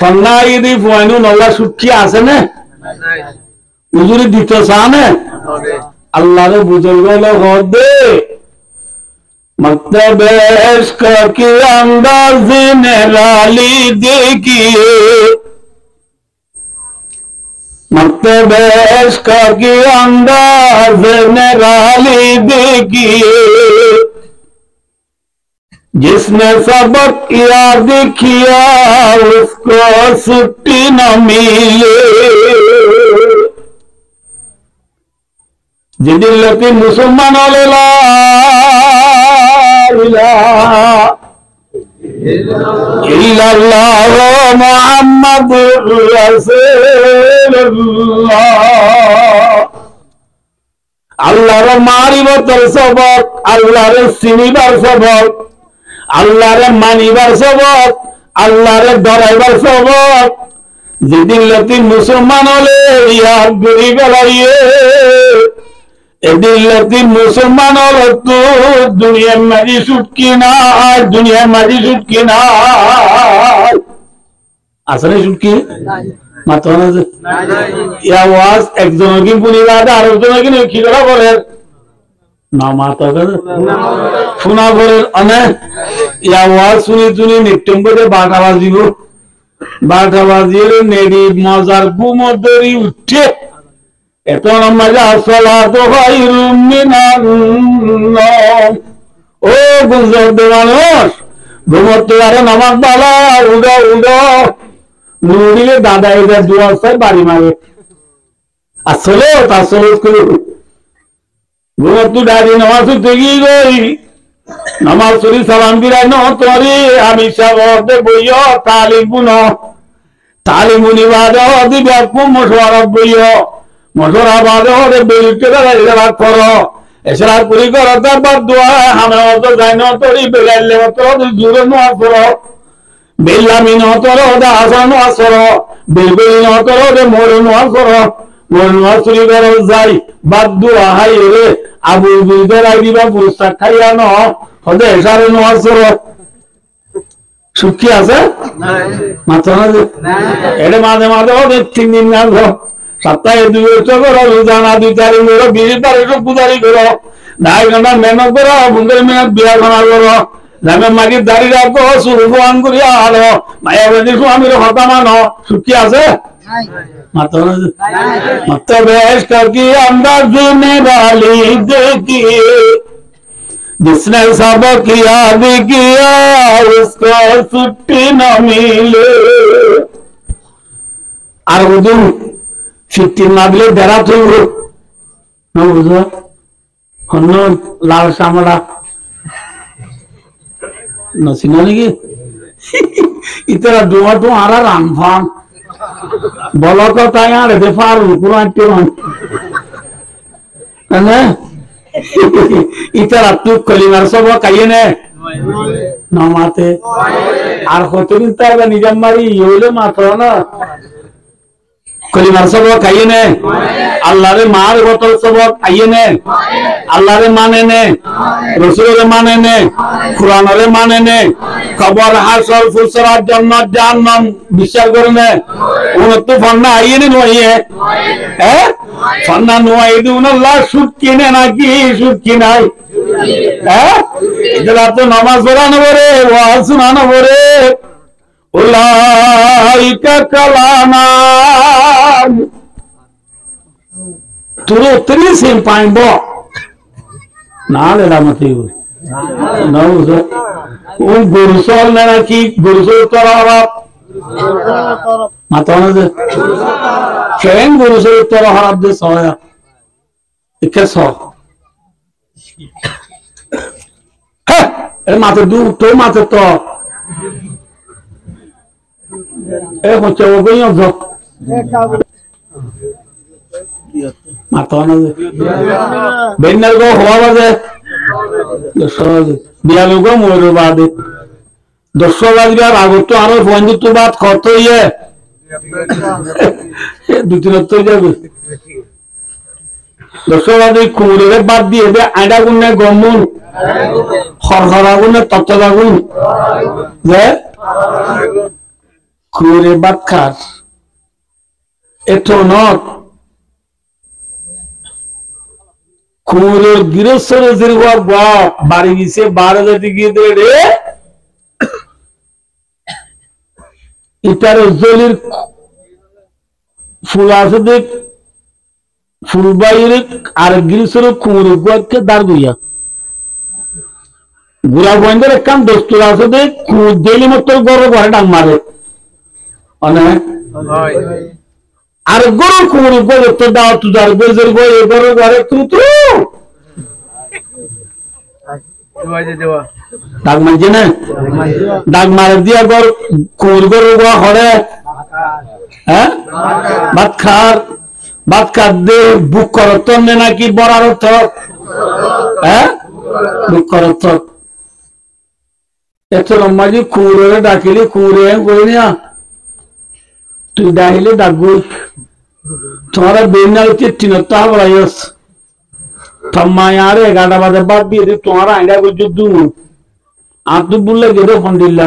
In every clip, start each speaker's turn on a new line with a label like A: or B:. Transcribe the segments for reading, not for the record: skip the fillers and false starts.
A: ফন্নাই দি ফুয়াইনু নল্লা সুটকি আছে না উজুরি দিত সানে আল্লাহর বুজুর্গ লোক দে मकतब इश्क के अंदाज निराली देखिए मकतब इश्क के अंदाज निराली देखिए जिसने सबक याद किया उसको छुट्टी न मिले जिदिन लोग मुसलमान मुहम्मद আল্লাহর মারিবতের সবক আল্লাহর চিনিবার সবক আল্লাহর মানিবার সবক আল্লাহর ডরাইবার সবক যেদিন লোক মুসলমান হলে ইয়ার ঘুরি বেড়াইয়ে এদিন লোক মুসলমান হলো তো দুনিয়ার মাঝি ছুটকি না দুনিয়ার মাঝি ছুটকি না আসলে ছুটকি মাত্র আওয়াজ একজনকে পরিবার আরেকজনকে কি করা বলে না মাতা শোনা বলে অনেক আওয়াজ শুনি শুনি নিত্যম করে 12টা বাজিব 12টা বাজিয়ে নেড়ি মজার ঘুমোদরি উঠে এত মজা সালাতু খায়রুম মিনান নাওম ও বুজুর্গ মানুষ ঘুমোতে আরে নামাজ বালা উড়ো উড়ো নুরিলে দাদা এদের দুয়ার বাড়ি মারে আসলে আসলে করে ঘুমোতে দাঁড়িয়ে নামাজ উঠে গই নামাজ পড়ি সালাম দিলাই ন তোরে আমি সাগরতে বইও তালিমুনি বাদে দিবে মশওয়ারা বইও মশওয়ারা বাদে ওরে বেলতে দাঁড়া করো এছাড়া পুরি করো তারপর দোয়া আমি অত যাই ন তোরি বেলাইলে তোর দূরে নোয়া করো বেল্লামি ন তোর ওদা আসা নোয়া করো বেলবেলি ন তোর ওরে মোড়ে নোয়া করো মোড়ে নোয়া চুরি করো যাই বাদ দোয়া হাই রে আবু বুলদের আইদিবা পুরস্কার খাইয়া ন হদে এসারে নোয়া করো সুখী আছে মাত্র এটা মাঝে মাঝে ওদের 3 দিন না সপ্তাহে 2 বছর করো রোজানা 2-4 করো 20 তারিখ পূজারি করো 2.5 ঘন্টা মেহনত করো 15 মিনিট বিয়া খানা করো জামে মাগি দাড়ি রাখো শুরু ভগবান করিয়া আলো মায়াবতী স্বামীর হতা মানো সুখী আছে মাত্র মাত্র বেশ কি अंदाज निराली देखिए जिसने सबक याद किया उसको छुट्टी न मिले আর বুঝুন 15 না দিলে বেড়া তুলব না বুঝো হন্য লাল সামড়া নসিনা নাকি ইতরা ডোয়া তো আর রামফান বলো তো তাই আর এতে পারু পুরো আটকে না ইতরা তু কলিমার সব কাইয়ে নে নামাতে আর কতদিন তার নিজাম মারি হইলে মাত্র না কলিমার সব কাইয়ে নে আল্লাহরে মার বোতল সব কাইয়ে নে আল্লাহরে মানে নে রাসূলের মানে নে কুরআনের মানে নে কবর হাসর ফুসরাত জান্নাত জাহান্নাম বিচার করে নে উনতো ফন্না আইয়ে নে নইয়ে হ্যাঁ ফন্না নইদুন আল্লাহ সুখী নে নাকি সুখী নাই হ্যাঁ এটা তো নামাজ পড়ানো বরে ওয়াজ শোনানো বরে উলাইকা কালানাম তুরো তরি সিম পাইবো নালে রামতি নাও ও গুরুসল নাকি গুরুসল তরাবা মাতনা যে কেন গুরুসল তরা হারাব দে সয়া ইকেস হ্যাঁ এর মাতে দু তো মাতে তো এ হচ্ছে ও গইও যো মাতনা যে বেনাল গো হওয়া বাজে বিয়ালুগ মোর বাদে 10 বাজবার আগত তো আরো বন্ধুত্ব বাদ করতে হইয়ে দুই-তিন তো যাবে 10 বাজে কুমুরে বাদ দিয়ে দে আইডা গুনে গমুন খরখরা গুনে তত্ত্ব লাগুন যে কুরে ভাত খার এটো নট কুরের গৃহস্থর বাড়ি গেছে 12,000 গিয়ে রে এটার জলির ফুল আছে দেখ ফুল বাইরে আর গৃহস্থর কুরে গুয়াকে দাঁড় গইয়া গুড়া বন্ধের কাম দোস্তর আছে দেখ কুর দিলি মতো গরু ঘরে ডাং মারে অনেক আর গরু কুর গরু তো দাও তুজার বেজের গরু গরু ঘরে তুতু ডাক মানছে না ডাক মারে দিয়া গর কুর গরু গোয়া হরে হ্যাঁ ভাত খার দে বুক করত নাকি বড়ার অর্থ হ্যাঁ বুক করত এত লম্বাজি কুরে ডাকিলে কুরে কই না তুই ডাকিলে ডাকবো তোমারা বেনাল চিঠিনতা বলাইস থম্মা यार 11 বাজে বাদ দিয়ে দি তোমারা আইডা কই যুদ্ধ আর তুই বললে গেলে ফোন দিলা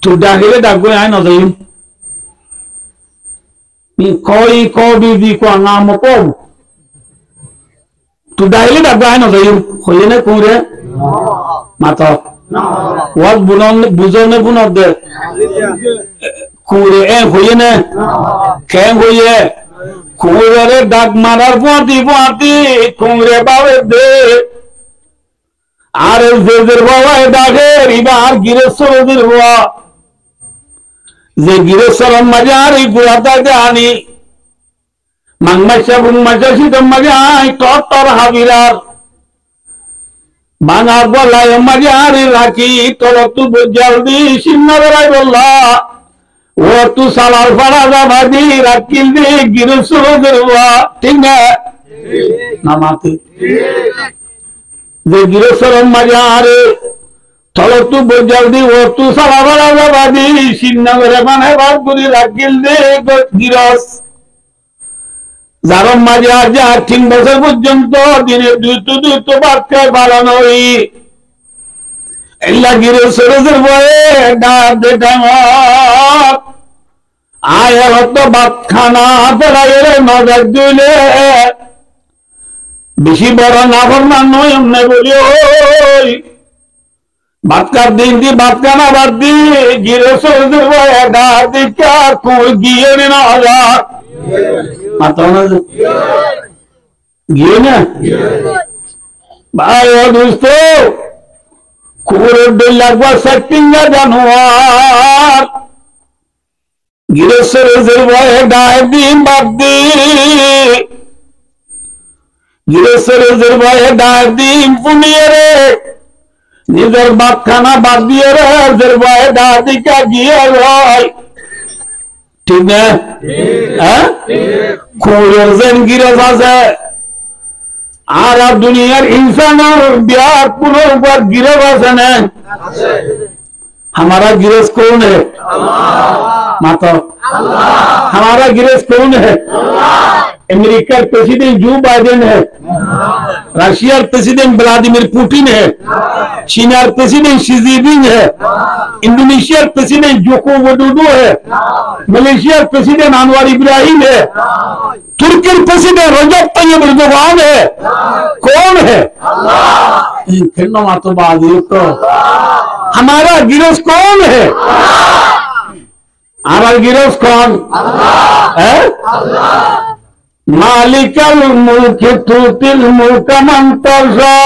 A: তুই ডাকিলে ডাকবো আই না যাই নি কই কবি দি কো নাম কো তুই ডাকিলে ডাকবো আই না যাই হইলে না কুরে মাতা ওয়াজ বুঝনে বুনর দে কুরে এ হইলে না কেন হইলে কুরে ডাক মারার পাতি কুরে বাবে দে আর জেজের বাবায় ডাকে এবার গিরেশ্বরের বাবা যে গিরেশ্বর মাজার এই গুড়াটা জানি মাংমাসা বুংমাসা শীতম মাজাই টর হাবিরার বাঙা গলায় মাজার রাখি তোর তু জলদি সিন্নারাই বললা ও তু সালার ফাড়া যাবাদি রাখিল দি গিরেশ্বরের বাবা ঠিক না নামাতে যে গিরেশ্বর মাজারে তল তু জলদি ও তু সালার ফাড়া যাবাদি সিন্নারে মানে বার করি রাখিল দি গিরস যার মাঝে আজ 3 বছর পর্যন্ত দিনে দুটো ভাত খায় বাড়ানো এল্লা গিরেশ্বরের বয়ে আয় হতো ভাত খানা পড়াইলে নজর দিলে বেশি বড় না ভরমান নয় এমনি বলি ওই ভাত কার দিন দি ভাত খানা বাদ দি গিরেশ্বরের বয়ে দিকা গিয়ে না হাজার গিয়ে না ভাই দোস্ত কুকুরের ডেল লাগবা সেটিংয়া জানোয়ার গিরেশ্বরের ভয়ে গায়ে দিন বাদ দি গিরেশ্বরের ভয়ে গায়ে দিন পুনিয়ে রে নিজের বাপ খানা বাদ দিয়ে রে ভয়ে গা দিকা গিয়ে রয় ঠিক না হ্যাঁ কুকুরের যেন গিরস আছে আর দুনিয়ার ইনসানের বিয়ার পুনর্বার गिरफ আছে না हमारा गिरस कौन है माता हमारा गिरस कौन है अमेरिका प्रेसिडेंट जो बाइडेन है रशिया प्रेसिडेंट व्लादिमीर पुतिन है चीना प्रेसिडेंट शी जिनपिंग है इंडोनेशिया प्रेसिडेंट जोको विडोडो है मलेशिया प्रेसिडेंट अनवर इब्राहिम है तुर्की प्रेसिडेंट रजब तय्यब एर्दोगान है कौन है अल्लाह मातो बादी तो हमारा गिरस कौन है हमारा गिरस कौन है मालिकल मुल्क तुतिल मुल्क मन तशा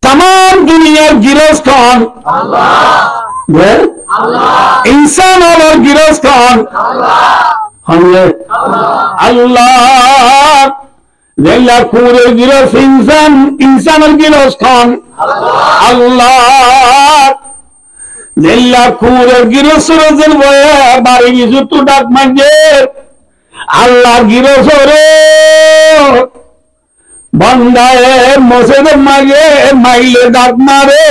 A: तमाम दुनिया गिरस कौन इंसान और गिरस कौन अल्लाह लेला पूरे गिरस इंसान और गिरस कौन अल्लाह लेला पूरे गिरस रोजन बोए बारी गिजुतु डाक मांगे अल्लाह गिरस रे बंदाए मसद मांगे माइले डाक मारे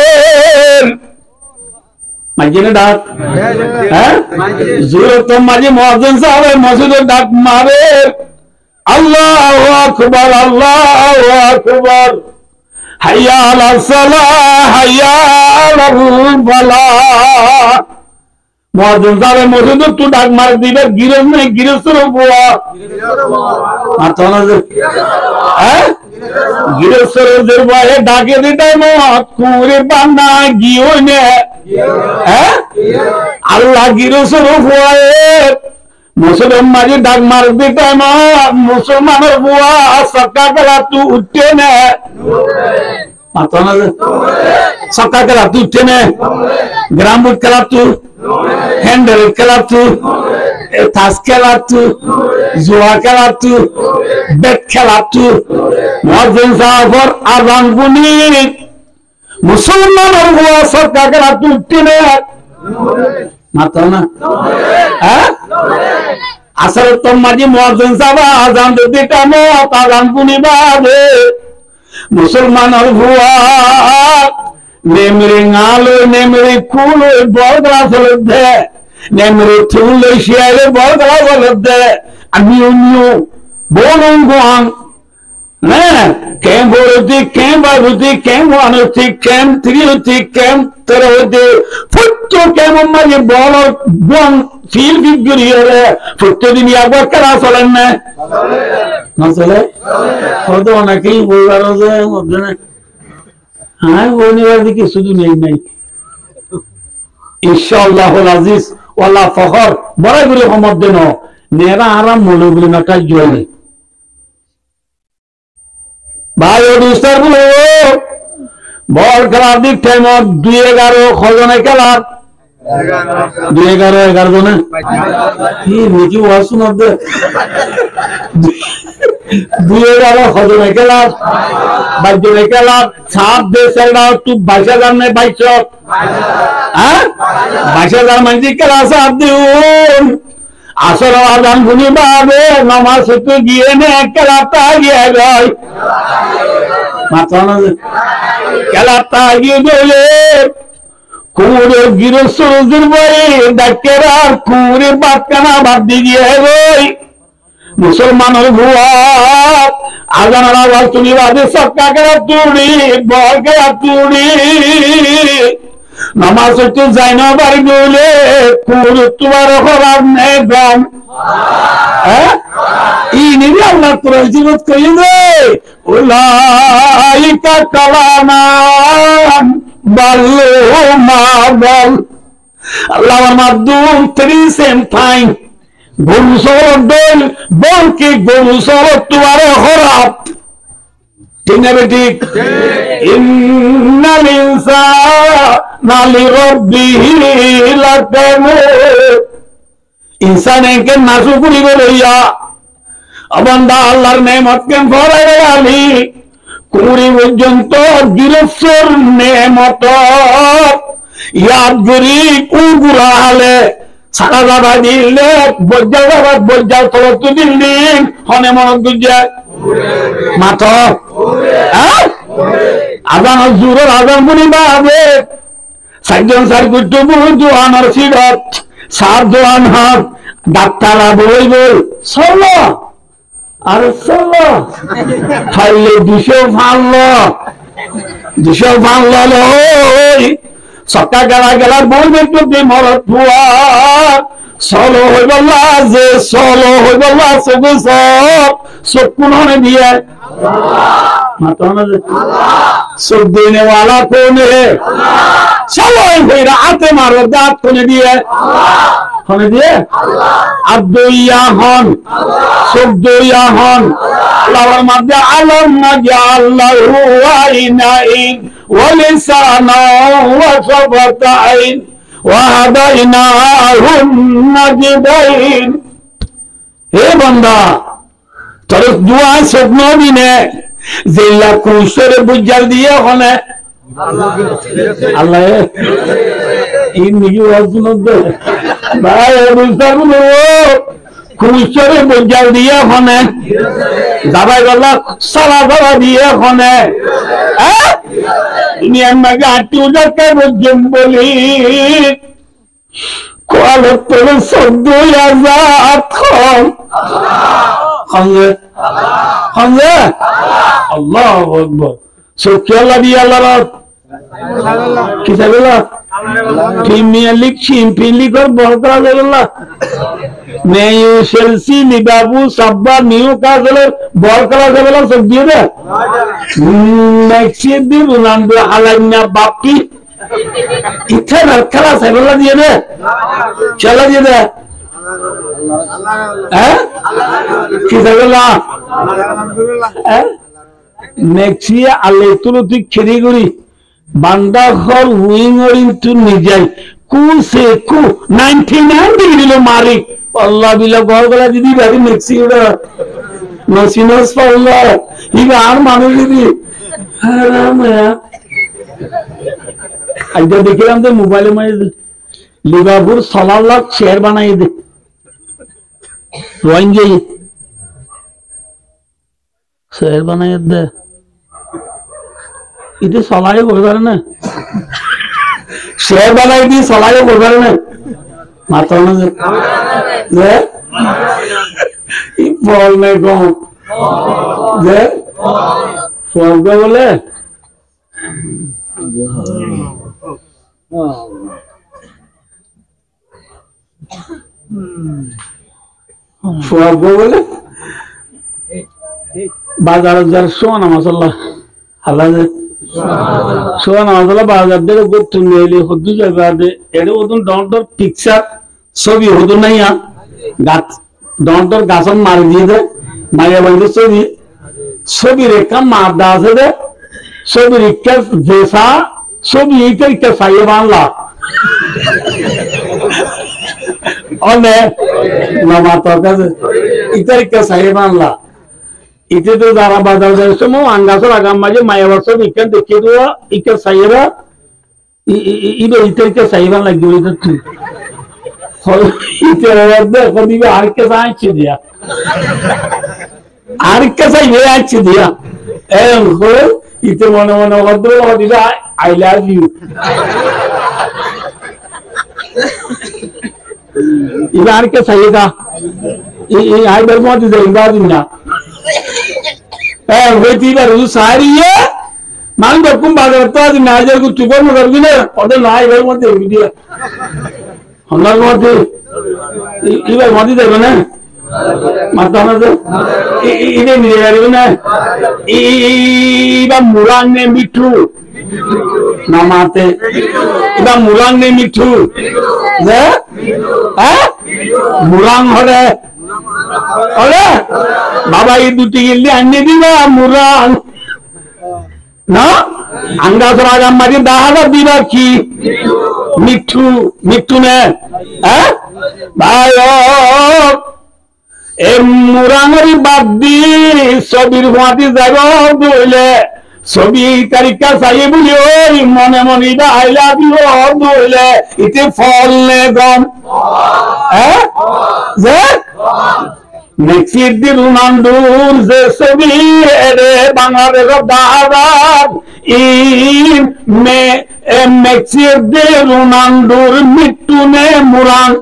A: मांगे ना डाक हैं जरूरत तो मांगे मौजन साहब मसद डाक मारे अल्लाहु अकबर হাইয়া আলাস সালাহ হাইয়া আলাল ফালাহ মুয়াজ্জিন সাহেব মসজিদে তো ডাক মার দিবে গিরস নেই গিরসের বুয়া মারতো না যে হ্যাঁ গিরসের বুয়া ডাকে দিতে মত কুরে বান্দা গিও নে হ্যাঁ আল্লাহ গিরসের বুয়া মুসলমান মাঝে ডাক মার দিতে মত মুসলমানের বুয়া সক্কা গলা তু উঠতে না মারতো না যে সক্কা গলা তু উঠতে না গ্রাম বুট গলা তু হ্যান্ডেল খেলাতু তাস খেলাতু জুয়া খেলাতু বেট খেলাতু মুয়াজ্জিন সাহেবের আযান শুনি মুসলমানের হুয়া সরকার খেলাতু উঠতে মাত্র না হ্যাঁ আসলে তোর মাঝে মুয়াজ্জিন সাহেব আযান দিতে কামো আযান শুনিবাবে মুসলমানের হুয়া নেমরে নালো নেমরে কুলো বড়গলা চলতে নেমরে থুলে শিয়ালে বড়গলা চলতে আমি অন্য বলুন গোয়াং না কেম বলতি কেম বাবুতি কেম ওয়ানতি কেম থ্রিতি কেম তেরোতি ফুটতো কেম মাঝে বল বন ফিল ফিগুরিয়ে ফুটতো দিন একবার খেলা চলেন না চলে হয়তো অনেকেই বলবার যে হ্যাঁ বলবার দিকে শুধু নেই নাই ইনশাআল্লাহুল আজিজ ওয়ালা ফখর বড় করে ক্ষমত দেন নেরা আরাম মনে বলে নাটা জয় ভাই ওডিস্টার বলে বল খেলার দিক টাইম 2-11 খজনে খেলার 2-11 জনে কি নাকি ওয়াসু মধ্যে 2-11 খজনে খেলার 22 জনে খেলার 7 দেশের নাও তু 22,000 নে 22 হ্যাঁ 22,000 মানে খেলা 7 দিন আসর আযান শুনি বাবে নামাজ পড়তে গিয়ে নে খেলাটা গিয়ে গয় মাতানো খেলাটা গিয়ে গলে কুরে গিরসুর বই ডাকেরা কুরে বাতকানা বাদ দিয়ে গই মুসলমানের ভুয়া আজানের আওয়াজ শুনি বাদে সক্কা গেলা তুড়ি বল গেলা তুড়ি নামাজ পড়তে যাই না বাড়ি গলে কুরে তোমার খবর নেই গম হ্যাঁ ইনি আল্লাহ তোর জীবত কই দে উলাইকা কালামান বাল্লু মা বল আল্লাহর মাধ্যম থ্রি সেম ফাইন গরু সর দল বল কি গরু সর তোমার খরাব ঠিক না বেঠিক ইন্নাল ইনসানা লিরাব্বিহি লাকানুর ইনসানকে নাশুকরি বলিয়া অবন্দা আল্লাহর নেমত কেন ফরাই আলি কুড়ি পর্যন্ত গিরফর নেমত ইয়াদ করি কুগুরা হালে সারা যাবা দিলে বজ্জাল যাবা বজ্জাল তলত দিল্লিন হনে মনত গুজা মাথ আজান জোরের আজান শুনিবা হবে চারজন চার গুট্টু বুঝু আনার সিরত সার দোয়ান হাত ডাক্তারা বই বল চলো আর চলো খাইলে 200 ভাঙল সক্কা গেলা বলবে তুমি মরত ভুয়া চলো হয়ে বললা যে চলো হয়ে বললা চোখে চোখ কোনে দিয়ে চোখ দিনে ওয়ালা কোনে চলো হইরা হাতে মারো দাঁত কোনে দিয়ে কোনে দিয়ে আব্দুইয়া হন সুবদুইয়া হন আল্লাহর মধ্যে আলম নাজাল্লাহু আইনাইন ওয়া লিসানা ওয়া শাফাতাইন ওয়া হাদাইনাহুন নাজদাইন হে বান্দা তোর দুয়া স্বপ্ন দিনে জিল্লা কুশরে বুঝাল দিয়ে হনে আল্লাহ ইন নিজি ওয়াজুনদ ভাই বুঝতাম নো কুশরে বুঝাল দিয়ে হনে দাবাই গলা সালা দাবা দিয়ে হনে দুনিয়া মগে আটি উজার কে বুঝম বলি কোয়াল তোর শব্দ আজাদ খাম আল্লাহ আল্লাহ আল্লাহু আকবার চোখে আল্লাহ দিয়ে আল্লাহ কি থাকলো প্রিমিয়ার লিগ চ্যাম্পিয়ন লিগ বল করা যাবে না মেয়ু চেলসি লিভারপুল সাব্বা নিউ কাসেলের বল করা যাবে না চোখ দিয়ে দে মেসি দি রোনাল্ডো আলাইনা বাপ্পি ইথার খেলা সাইবলা দিয়ে দে খেলা দিয়ে দে হ্যাঁ কি থাকলো মেসি আলে তুলতি খেরি করি বান্দা ঘর উইং ইনটু নিজাই কু সে কু 99 ডিগ্রি লো মারি আল্লাহ বিলা গল গলা দিদি ভাবি মেক্সি ওরা নসিনস পাল্লা ইবা আর মানুষ দিদি হারাময়া আইদা দেখলাম তো মোবাইলে মাঝে লিভারপুল 16 লাখ শেয়ার বানাই দে রোইঙ্গে শেয়ার বানাই দে इथे सलाहे बोलणार ना शेअर बनायची सलाहे बोलणार ना मात्र बोलने को फोन को बोले फोन को बोले बाजार जार सोना मसाला हल्ला সোনা মশলা বাজার থেকে গোত্র নিয়ে হতো জায়গাতে এটা হতো ডন্টর পিকচার ছবি হতো নাই গাছ ডন্টর গাছন মারি দিয়ে দেয় মারিয়া বাড়িতে ছবি রেখা মার দা আছে দে ছবি রেখা জেসা ছবি এইটা একটা সাইয়ে বাংলা অনেক মামা তোর কাছে এটা একটা সাইয়ে বাংলা इथे तो जरा बाजार जायचं मग अंगाचं लागा माझे मायावरचं इकडे देखील तो इकडे साहेबा इथे इथे साहेबा लागली तू इथे कधी आरके जायची द्या आरके साहेबाची द्या इथे मन मन दिला आय लव्ह यू इथे आरके साहेबा आय बरं जाईल बाजूला सारी मान बकुम बागरता అది నా జరుగు చుబర్ మగర్గినే అదే నా ఇవై మధ్య వీడియో హంగార్ మధ్య ఇవై మధ్య దేవన మతానద ఇదే మిరేవన ఇబా మురాంగే మిఠు নামাতে ইবা মুরাংনে মিঠু যে মুরাং হরে अरे बाबा ये दुटी गिल्ली अन्य दिवा मुरान ना अंगास राजा माझे 10,000 दिवा की मिठू मिठू ने भाई ए मुरांगरी बादी सबीर हुआती जागो बोले सभी तरीका सही बोलियो मने मनी दा आई लव यू बोले इते फॉल ने गम जे मेक्सी दी रोनाल्डोर जे सभी रे बांग्लादेश दाहाबाद इन में मेक्सी दी रोनाल्डोर मिट्टू ने मुरान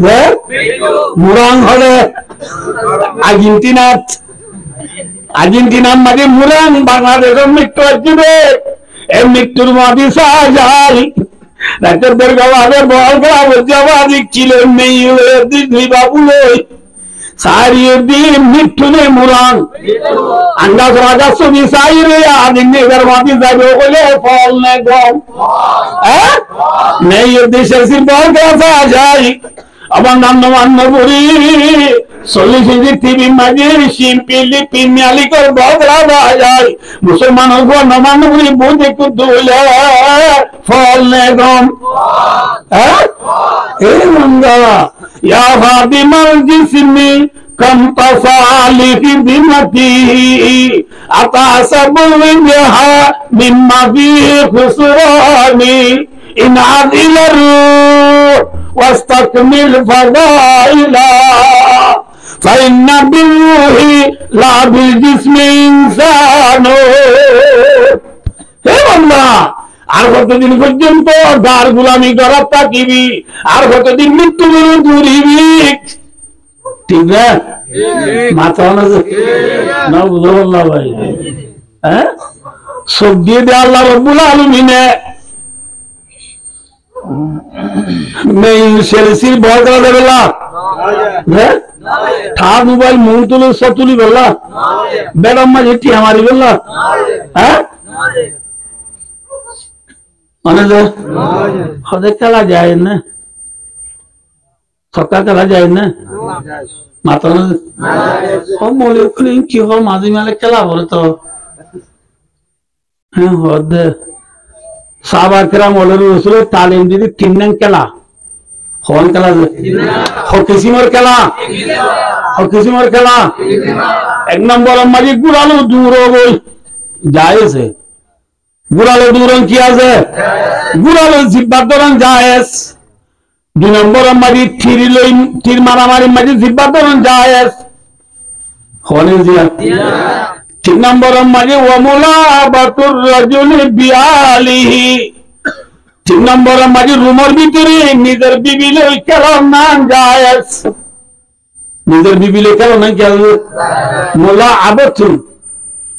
A: जे मुरान हले अर्जेंटिना अर्जेंटिना मध्ये मुरान बांग्लादेश मिट्टू असते ए मिट्टूर मध्ये साजाई রাতের দরগাওয়ারে বল করা বজাবাদি কিলো নেই দিদি বাবুলে সারিয়ে দিয়ে মিঠুনে মুরান আন্দাজ রাজা সুবি সাইরে আদিনে দরবাদি যাবে বলে ফল নে গম নেই দেশের সির বল করা যায় আমার নাম নবুরি সলিসিদি টিভি মাঝে সিম্পলি পিমিয়ালি কর বদলা যায় মুসলমান হবো নমান বলি বুঝে কুদুলে ফল নে গম এ মঙ্গলা ইয়া ফাতিমাল জিসমি কম তসালিহি বিমতি আতা সাবুল ইনহা মিম্মা ফি খুসরানি ইনাদিল واستكمل فضائلا فإن بالروح لا بالجسم إنسان হে বান্দা আর কতদিন পর্যন্ত যার গোলামি করার থাকিবি আর কতদিন মৃত্যু দূরিবি ঠিক না মাথা না বুঝো ভাই হ্যাঁ চোখ দিয়ে দে আল্লাহ রব্বুল আলামিনে সেলসির ভয় করা যাবে না ঠার মোবাইল মুখ তুলে সতুলি বললা বেড়াম মাঝে টিয়া মারি বললা হ্যাঁ মানে হদে খেলা যায় না ছক্কা খেলা যায় না মাথা মনে কি হল মাঝে মাঝে খেলা বলে তো হ্যাঁ হদে সাহাবাকেরাম ওদের রসুলের তালিম দিদি 3 দিন খেলা হন খেলা হকিসিমর খেলা হকিসিমর খেলা 1 নম্বর মাঝে গুড়ালো দূর বই যায়ছে গুড়ালো দূর কি আছে গুড়ালো জিব্বার দরন যায়স 2 নম্বর মাঝে তীর মারামারি মাঝে জিব্বার দরন যায়স হনে জিয়া 3 নম্বর মাঝে ওয়ামুলাবাতুর রাজুলি বিআলিহি 3 নম্বর মাঝে রুমের ভিতরে নিজের বিবি লই খেলা না জায়েজ নিজের বিবি লই খেলা না জায়েজ মোলা আবাতুন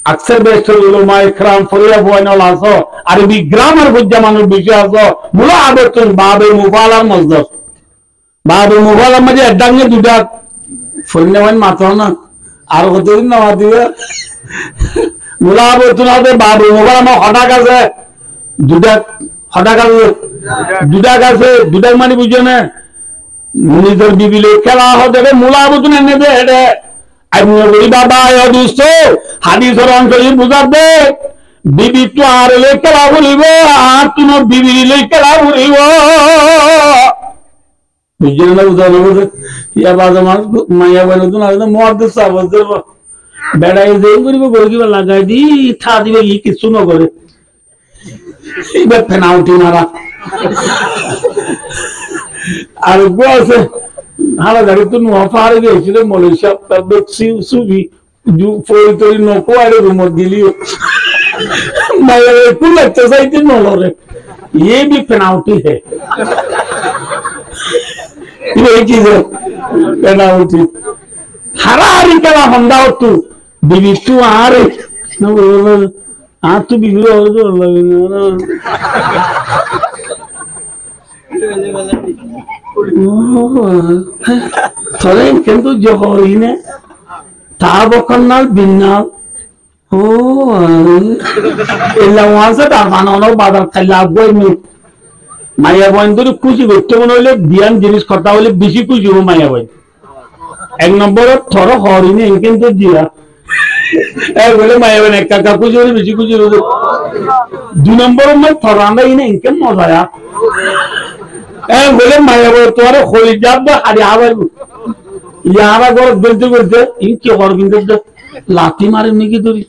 A: আকসার বেস্ট উলামা ইকরাম ফরিয়া বয়নাল আসো আরবি গ্রামার বুঝা মানুষ বেশি আসো মোলা আবাতুন বাবে মুফালার মজদর বাবে মুফালার মাঝে ডাঙ্গে দুটা ফরিনাওয়ান মাথা না আর কতদিন না দিবে মোলা আবাতুন হবে বাবে মুফালার মা হঠাৎ আছে দুটা হঠাৎ আছে দুটা মানে বুঝছো না নিজের বিবিলে খেলা হতে মোলা আবাতুন এনে দে এটা আমি বলি বাবা দুস্থ হাদিসের অঞ্চলে বুঝার দে বিবি তো আর লে খেলা বলিব আর তুমি বিবি লে খেলা বলিব বুঝছেন না বুঝা বলবে ইয়া বাজা মাস মাইয়া বানো তো না মর্দ সাবজ দেব বেড়াই যেই করিব করে কি লাগাই দি থা দিবে কি কিছু না করে এইবার পেনাল্টি মারা আর গোছে হালা গাড়ি তো নফার গেছিল মালয়েশিয়া তাদের সুবি জু ফোরতরি নকো আরে রুমত দিলিও মাইয়া কুল এক্সারসাইজ নলরে ये भी पेनाल्टी है ये चीज है पेनाल्टी हरारी कला होंदा तू बीबी तू आ रे ना आ तू बीबी रो थोड़े किंतु जो हो रही ने ताबकन्नाल बिन्नाल ओ इल्ला वहां से तारमानो बादल खल्ला गोई में माया बंदुर खुशी করতে মনে হলে বিয়ান জিনিস কথা হলে বেশি খুশি হবে মায়া ভাই 1 নম্বরে থর হরিনে কিন্তু জিয়া এই বলে মায়া ভাই কাকা খুশি হলে বেশি খুশি হবে 2 নম্বরে মে থরানা ইনে ইনকে মজা এই বলে মায়া ভাই তোর খলি যাব আরে আবার ইয়ারা গর বলতে বলতে ইনকে হর কিন্তু লাঠি মারে নাকি ধরি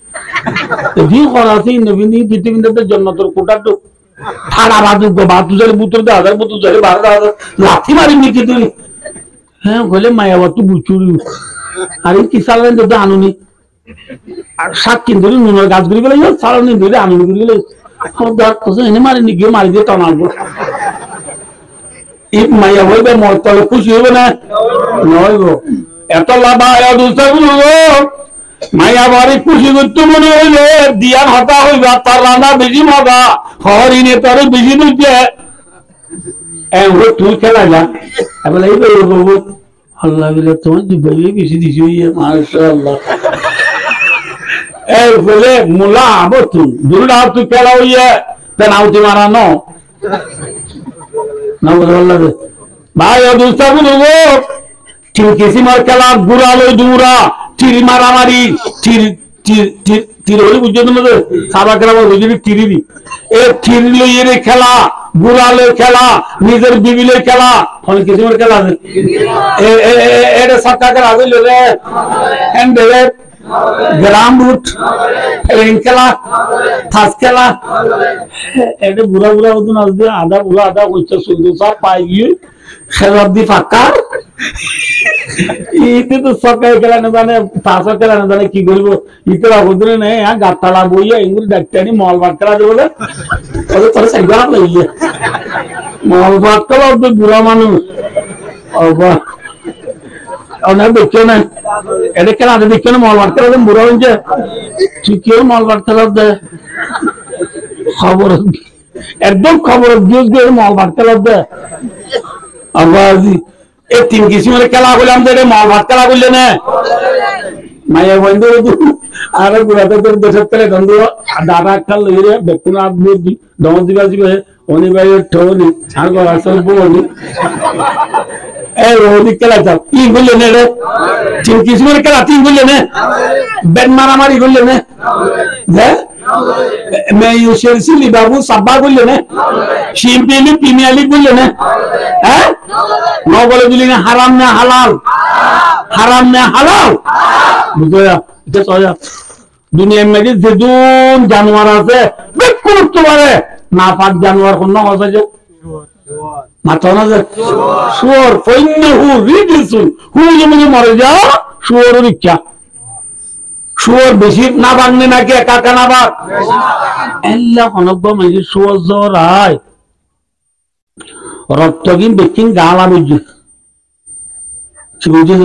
A: দি করাছি নবীনি পৃথিবীতে জান্নাতের কোটাটো ঠাড়া বাদু বাদু জলে বুতর দে হাজার বুতর জলে 12,000 লাঠি মারি নাকি ধরি হ্যাঁ বলে মায়া বাতু বুচুরি আরে কি সালেন যদি আনুনি আর 7 দিন ধরে নুনের গাছ গুলি গেলে সালনি ধরে আনুনি গুলি গেলে খবর কসে এনে মারি নাকি মারি দিয়ে টানাবো এই মায়া হইবে মরতলে খুশি হবে না নয় গো এত লাভ আয়া দুসগুলো মায়া বাড়ি খুশি করতে মনে হইলে দিয়ান হতা হইবা তার রান্না বেশি মজা হরিনে তোর বেশি দুধে তুই খেলা যা বলে এই বলবো আল্লাহ বলে তোমার দুবাই বেশি দিছি মাশাআল্লাহ এই বলে মুলা আবো তুই দুটা তুই খেলা হইয়া পেনাল্টি মারানো না বললাম ভাই দুসগুলো ঠিক কিসিমার খেলা গুড়ালো দূরা তীর মারামারি তীর হলে বুঝছো তোমাদের সাবা খেলা বুঝলি তীরি এ তীর লইয়ে খেলা গুড়ালে খেলা নিজের বিবিলে খেলা অনেক কিসিমের খেলা আছে এটা সক্কা খেলা আছে রে হ্যান্ডেলে গ্রাম রুট খেলা থাস খেলা এটা বুড়া বুড়া মতন আসবে আধা বুড়া আধা হচ্ছে সুন্দর সব পাই গিয়ে খেলার দি ফাঁকা ইতে তো সকাল খেলা না জানে পাঁচশো খেলা না জানে কি করবো ইতে বাবুদরে নেই হ্যাঁ গাতালা বইয়া এগুলো ডাক্তারি মল ভাত খেলা দেবো ওদের তোর সাইড খারাপ লাগিয়ে মল ভাত খেলা ওদের বুড়া মানুষ অনেক দেখছো না এটা খেলা দেখছো না মল ভাত খেলা বুড়া হয়েছে ঠিক মল ভাত খেলা দেয় খবর একদম খবর মল ভাত খেলা দে আবার এই 3 কিসিমের খেলা করলাম যে মল ভাত খেলা করলে না মায়া বন্ধু আর গুড়াতে তোর দেশের তেলে ধন্দ দাদা একটা লইরে বেকুন আদমি দম দিবা দিবে উনি ভাই ঠোনি ছাড় করা সব বলি এই ওদি খেলা যাও কি বললে না রে 3 কিসিমের খেলা 3 বললে না বেন মারামারি করলে না হ্যাঁ मैं यूशेरसी बाबू सब्बा बोल लेने शिम्पीली प्रीमियरली बोल लेने हैं नौ बोले बोली ने हराम ने हलाल बुझो या इधर सो जा दुनिया में जी जिदून जानवर आते बिल्कुल तुम्हारे नापाक जानवर को ना हो सके मातो ना जे शुअर फैन्ने हु रीडिसन हु ये मुझे मर जा शुअर और क्या শুয়োর বেশি না বাংনে নাকি কাকা না বাগ এল্লা অনব্য মানে শুয়োর জরাই রক্ত কিন বেকিন গালা বুঝি কি বুঝি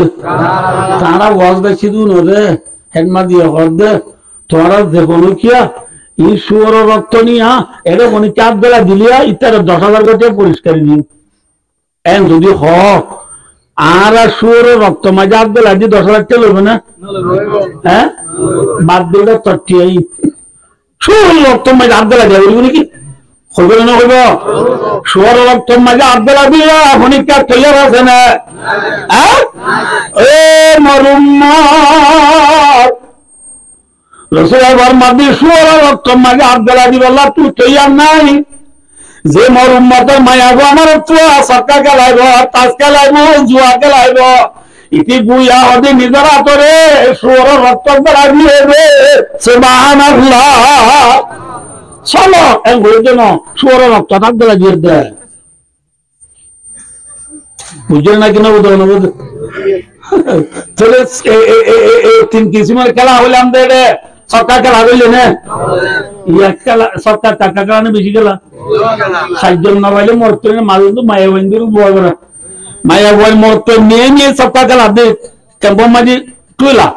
A: তারা ওয়াজ দেখছি দু নদে হেডমা দিয়ে হর দে তোরা দেখো কিয়া এই শুয়োর রক্ত নিয়া এটা মনে 4 বেলা দিলিয়া ইত্যাদি 10,000 টাকা পরিষ্কার দিন এন যদি হ আর শুয়োর রক্ত মাঝে 8 বেলা দিয়ে 10,000 টাকা লইবে না হ্যাঁ বাদ দিলে তটিয়াই শুয়োর রক্ত মাঝে 8 বেলা দেবে বলি কি হইবে না হইব শুয়োর রক্ত মাঝে 8 বেলা দিয়া হনিকা তৈয়ার আছে না হ্যাঁ এ মরুম্মার রসুল আবার মাদি শুয়োর রক্ত মাঝে 8 বেলা দিবে আল্লাহ তুই তৈয়ার নাই যে মোর উম্মতের মায়া গো আমার চুয়া সক্কা খেলাইব তাস খেলাইব জুয়া খেলাইব ইতি গুয়া হদি নিজের হাতরে শুয়োর রক্ত বেলা দিয়ে রে সুবহানাল্লাহ চলো এক বলছে না শুয়োর রক্ত তাক বেলা দিয়ে দে বুঝলেন না কিনা বুঝলেন না বুঝলেন চলে 3 কিসিমের খেলা হলে আমাদের সক্কা খেলা হইলে না এক খেলা সক্কা টাকা খেলা বেশি খেলা 60 জন না পাইলে মরতো না মাঝে তো মায়া বন্ধুর বয় করা মায়া বয় মরতো নিয়ে সক্কা খেলা দে কেমন মাঝে টুলা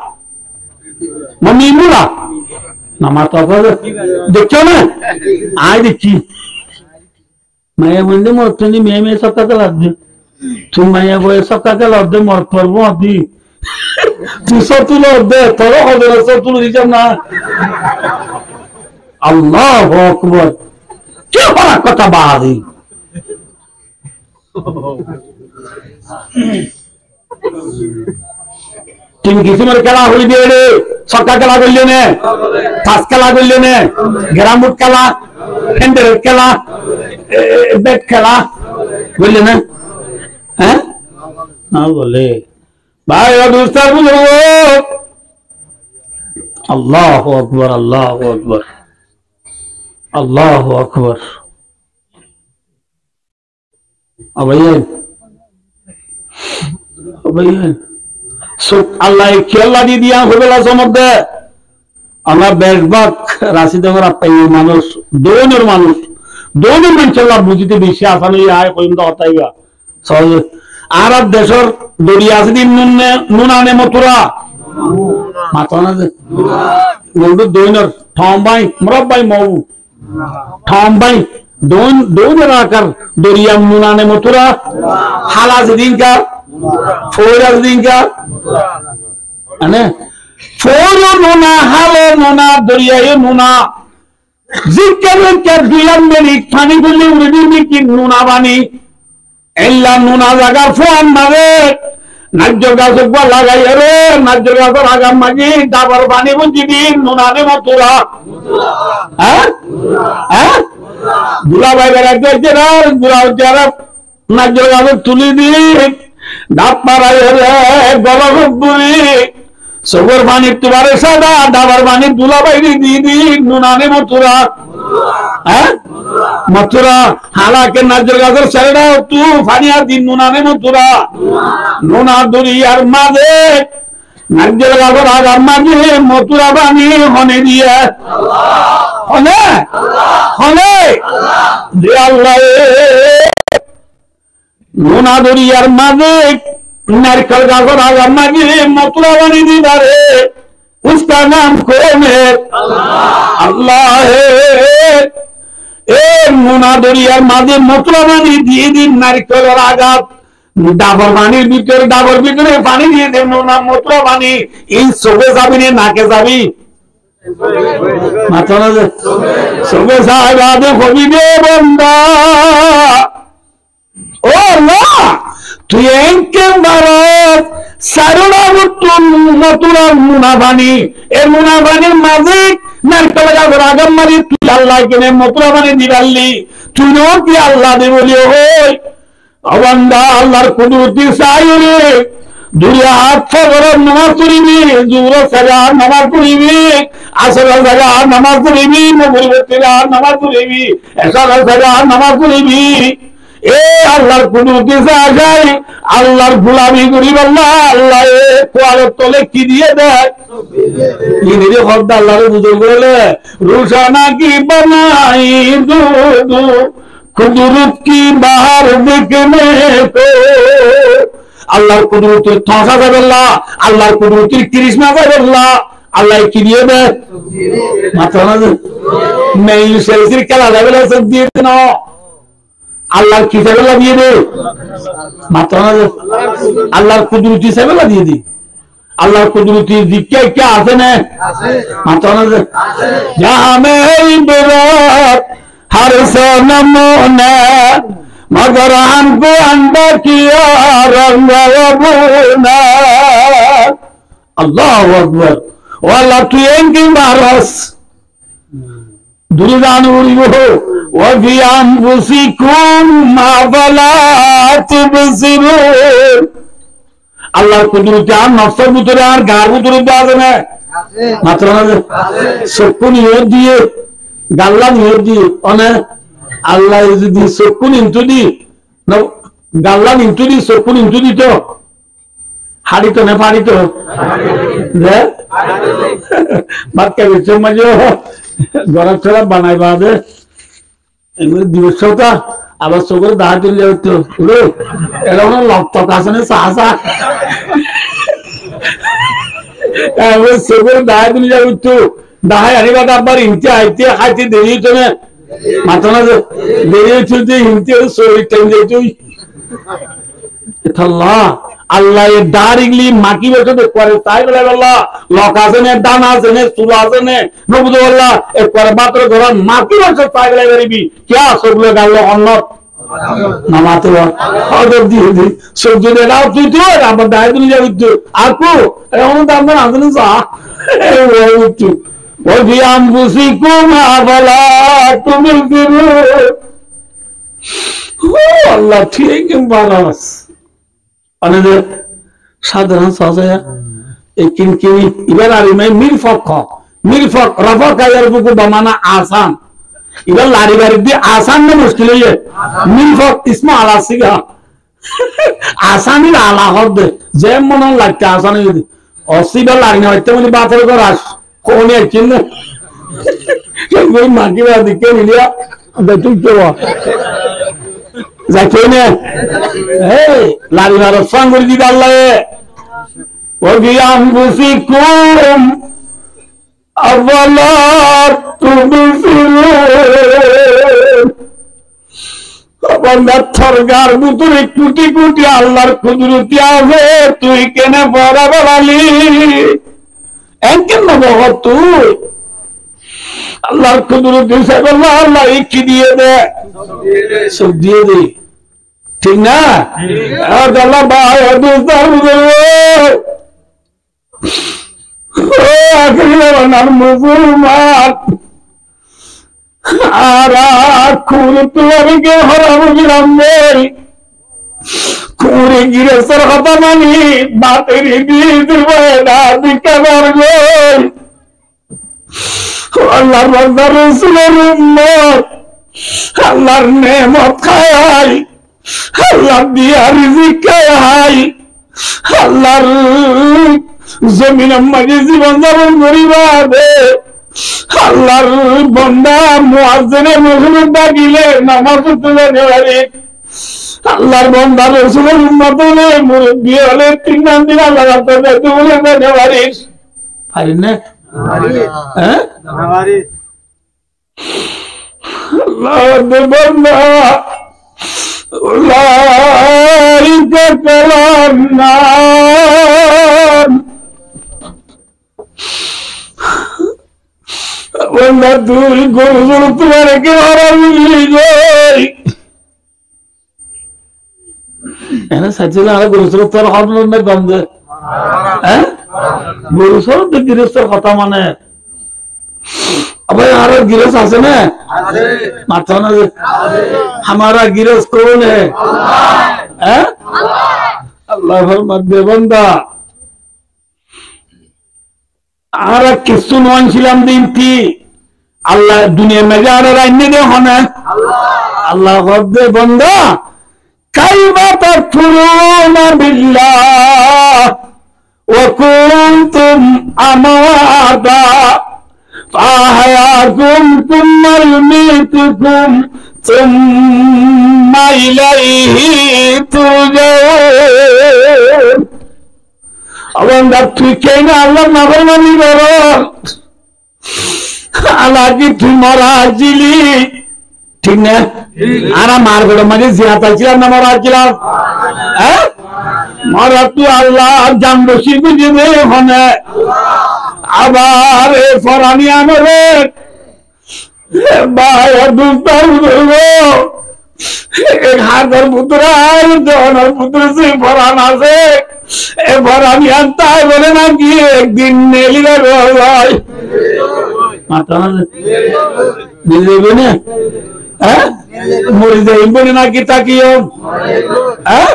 A: মম্মি মুলা না মা তো দেখছো না আয় দেখছি মায়া বন্ধু মরতো নি মেয়ে সক্কা খেলা দে তুই মায়া বয় সক্কা খেলা দে মর পড়বো দি তুই সতুলো দে তোর হবে সতুলো দিতাম না আল্লাহু আকবার কি বড় কথা বাড়ি 3 কিসিমের খেলা হই দিয়ে রে সক্কা খেলা করলে নে তাস খেলা করলে নে গ্রামুট খেলা হ্যান্ডেল খেলা ব্যাট খেলা বললে না হ্যাঁ না বলে ভাই দুস্তার বুঝো আল্লাহু আকবার আল্লাহু আকবার আল্লাহু আকবার আবাইন আল্লাহ খেলা দিয়ে দিয়া হবেলা সমধ্যে আমরা বেশবাক রাশিদগর আপাই মানুষ দৌনের মানুষের বুঝিতে বেশি আসানি আয় পর্যন্ত হতাইবা সহজে আর দেশের দরিয়া আছে দিন নুন আনে মথুরা মাথা না যে দৌনের ঠম্বাই মরব্বাই মৌ ঠম্বাই দৌনের আকার দরিয়াম নুন আনে মথুরা হালাজ দিনকা ফৌরাজ দিনকা ফৌরো নুনা হালো নুনা দরিয়ায় নুনা জিজ্ঞাসা দুইয়ার মেরিক পানি বললে উড়ে দিবি কি নুনা বানি এল্লা নুনা জাগার ফোন মারে নাজ্য গাছ লাগাই রে নাজ্য গাছের আগাম মাগি ডাবার পানি বুঝি দিন নুনানে মথুরা হ্যাঁ হ্যাঁ বুড়া ভাই বেড়াতে বুড়া হচ্ছে নাজ্য গাছের তুলি দিন ডাব পাড়াই রে গরম বুড়ি সবর পানি তোমার সাদা ডাবার পানি দুলা বাইরে দিয়ে দিন নুনানে মথুরা হ্যাঁ মথুরা হালাকে নাজর গাছের ছেড়েটাও তু ফানিয়া দিন নুনানে মথুরা নুনা দরিয়ার মাঝে নাজর গাছের আগার মাঝে মথুরা বানি হনে দিয়ে হনে হনে যে আল্লাহ নুনা দরিয়ার মাঝে नारियल गाजर आगा मागे मथुरा बनी दीवारे उसका नाम कौन है अल्लाह है এই নোনা দরিয়ার মাঝে মতলা পানি দিয়ে দিন, নারকেলের আঘাত ডাবর পানির ভিতরে, ডাবর ভিতরে পানি দিয়ে দেন, নোনা মতলা পানি। এই চোখে যাবি না নাকে যাবি? চোখে যাবে হবি রে বন্দা। ও আল্লাহ, তুই একেবারে সারুনা নতুন মুনাফানি, এই মুনাফানির মাঝে নারকেল গাছের আগাম মারি তুই আল্লাহ কিনে মতুরা পানি দিবাল্লি, তুইও কি আল্লাহ দে বলি হই অবান্দা। আল্লাহর কুদরতি চাই রে, দূরে হাত সাগর নামাজ পড়িবি, জোরে সাজা নামাজ পড়িবি, আসর সাজা নামাজ পড়িবি, মগরিবের নামাজ পড়িবি, এশার সাজা নামাজ পড়িবি। এ আল্লাহর কুদরতি চাই, আল্লাহর গোলামি করিব। আল্লাহ আল্লাহ কোয়ালের তলে কি দিয়ে দেয়, কি দিয়ে শব্দ আল্লাহরে বুঝে বলে রোশানা কি বানাই দু কুদরত কি বাহার দেখনে তো। আল্লাহর কুদরতের ঠসা যাবে না, আল্লাহর কুদরতের কৃষ্ণা যাবে না, আল্লাহ কি দিয়ে দেয় মাত্র মেইন সেলসির খেলা যাবে না, সব দিয়ে দেন আল্লাহর কি সেবেলা দিয়ে দে মাত্র আল্লাহর কুদরতি সেবেলা দিয়ে দি। আল্লাহর কুদরতি দিকে কে আছে না মাত্র জামে বেরাত हर सनमो ने मगर हमको अंडा किया रंग अबूना। अल्लाह अकबर वाला तुएंगे बारस दुर्गान उड़ियो वही अनफुसिकुम मा फला तुबसिरुन। আল্লাহর কুদরত আর নফসের ভিতরে আর গার ভিতরে আছে না মাত্র চক্ষু নিয়োগ দিয়ে গাল্লা নিয়োগ দিয়ে অনেক আল্লাহ যদি চক্ষু নিন্তু দি গাল্লা নিন্তু দি চক্ষু নিন্তু দিত হাড়িত না পারিত ভাত খাবি মাঝে গড়া ছড়া বানাই বাদে এগুলো দিবসটা আবার চোখের দাঁড়া চলে যাচ্ছে এরকম লকটক আছে না চা চা চোখের দাঁড়া চলে যাবে একটু দাহাই আনিবাদ আবার হিমতে আইতে খাইতে দেরি হইতো না মাথা না দেরি হইতো যে হিমতে শরীর টাইম যাইত আল্লাহ ডাইরেক্টলি মাকি বসে করে তাই বলে আল্লাহ লক আছে না দান আছে না চুল আছে না নবুদ আল্লাহ একবার মাত্র ঘর মাকি বসে তাই বলে পারিবি কে সবগুলো গাল অন্য নামাতে অর্ডার দিয়ে দি সবজি দেখাও তুই তো আবার দায় তুমি যাবি তো আর কো এমন দাম না আনতে চা একটু وفي أنفسكم أفلا تبصرون। আল্লাহ ঠিক বালাস অনেক সাধারণ সহজয়া এই কিনকিনি এবার আর মিরফক রফক আয়ার বুকু বামানা আসান এবার লারি বাড়ি দিয়ে আসান না মুশকিল হয়ে মিরফক ইসমা আলা সিগা আসানির আলা হবে যে মনে লাগতে আসানি যদি অসিবা লারি না হইতে মানে বাতের ঘর আস कौन है चिन्ह कोई मांगी बात दिखे मिलिया बेटू क्यों जाके ने हे लारी मारो संग दी डाल ले वो भी हम बुसी कुम अवला तुबसिरू बंदा थरगार बुतुरे कुटी कुटी अल्लाहर कुदरती आवे तुई केने बड़ा बड़ाली তুই আল্লাহর কুদরত আল্লাহ কি দিয়ে দে সব দিয়ে দে ঠিক না আল্লাহ ভাই মুসলমান আর খুন তুলকে হরাম গিলাম নেই খুঁড়ে গিরে সর হতা মানি বাতের বীজ বয়না দিকাবার গই আল্লাহর বান্দা রাসূলের উম্মত আল্লাহর নেমত খায় আল্লাহ দিয়া রিজিক খায় আল্লাহর জমিনের মাঝে জীবন যাপন করিবা দে আল্লাহর বান্দা মুয়াজ্জিনের মুসলিম ডাকিলে নামাজ পড়তে যাবে আল্লাহর বান্দা রাসূলের উম্মত হলে মুরব্বি হলে 3 দিন আল্লাহ রাতে বলে না পারিস পারিস না হ্যাঁ পারিস আল্লাহ বন্দা উলাইকা কালাম নাম বন্দা তুই গরুর তোমার কে হারাবি যাই এনে সাজিলা আর গরুর তোর হাবল না বন্দে হ্যাঁ গরুর তো গৃহস্থর কথা মানে अब यार गिरस आसे ना माता ना हमारा गिरस कौन है अल्लाह फरमात दे बंदा आरा किस्सु नॉन शिलाम दिन थी अल्लाह दुनिया में जा रहा है इन्हें दे होना अल्लाह फरमात दे बंदा कई बात फुरूना बिल्लाह वकुंतुम अमादा فأحياكم ثم يميتكم ثم إليه ترجعون أولا تكين الله نفرماني برون আল্লাহ কি তুই মরা আসছিলি ঠিক না আর মার গড় মাঝে জিয়াতা ছিলাম না মরা আসছিলাম হ্যাঁ মরা তুই আল্লাহ জান বসি বুঝবে ওখানে আবার এ ফরানি আমরে বাইর দুস্তার করবো এক হাজার পুত্রার জনের পুত্র সে ফরান আছে এ ফরানি আনতাই বলে নাকি একদিন নেলিরে রয় মাতা বুঝবে না হ্যাঁ মরে যাই বলে নাকি তাকিও হ্যাঁ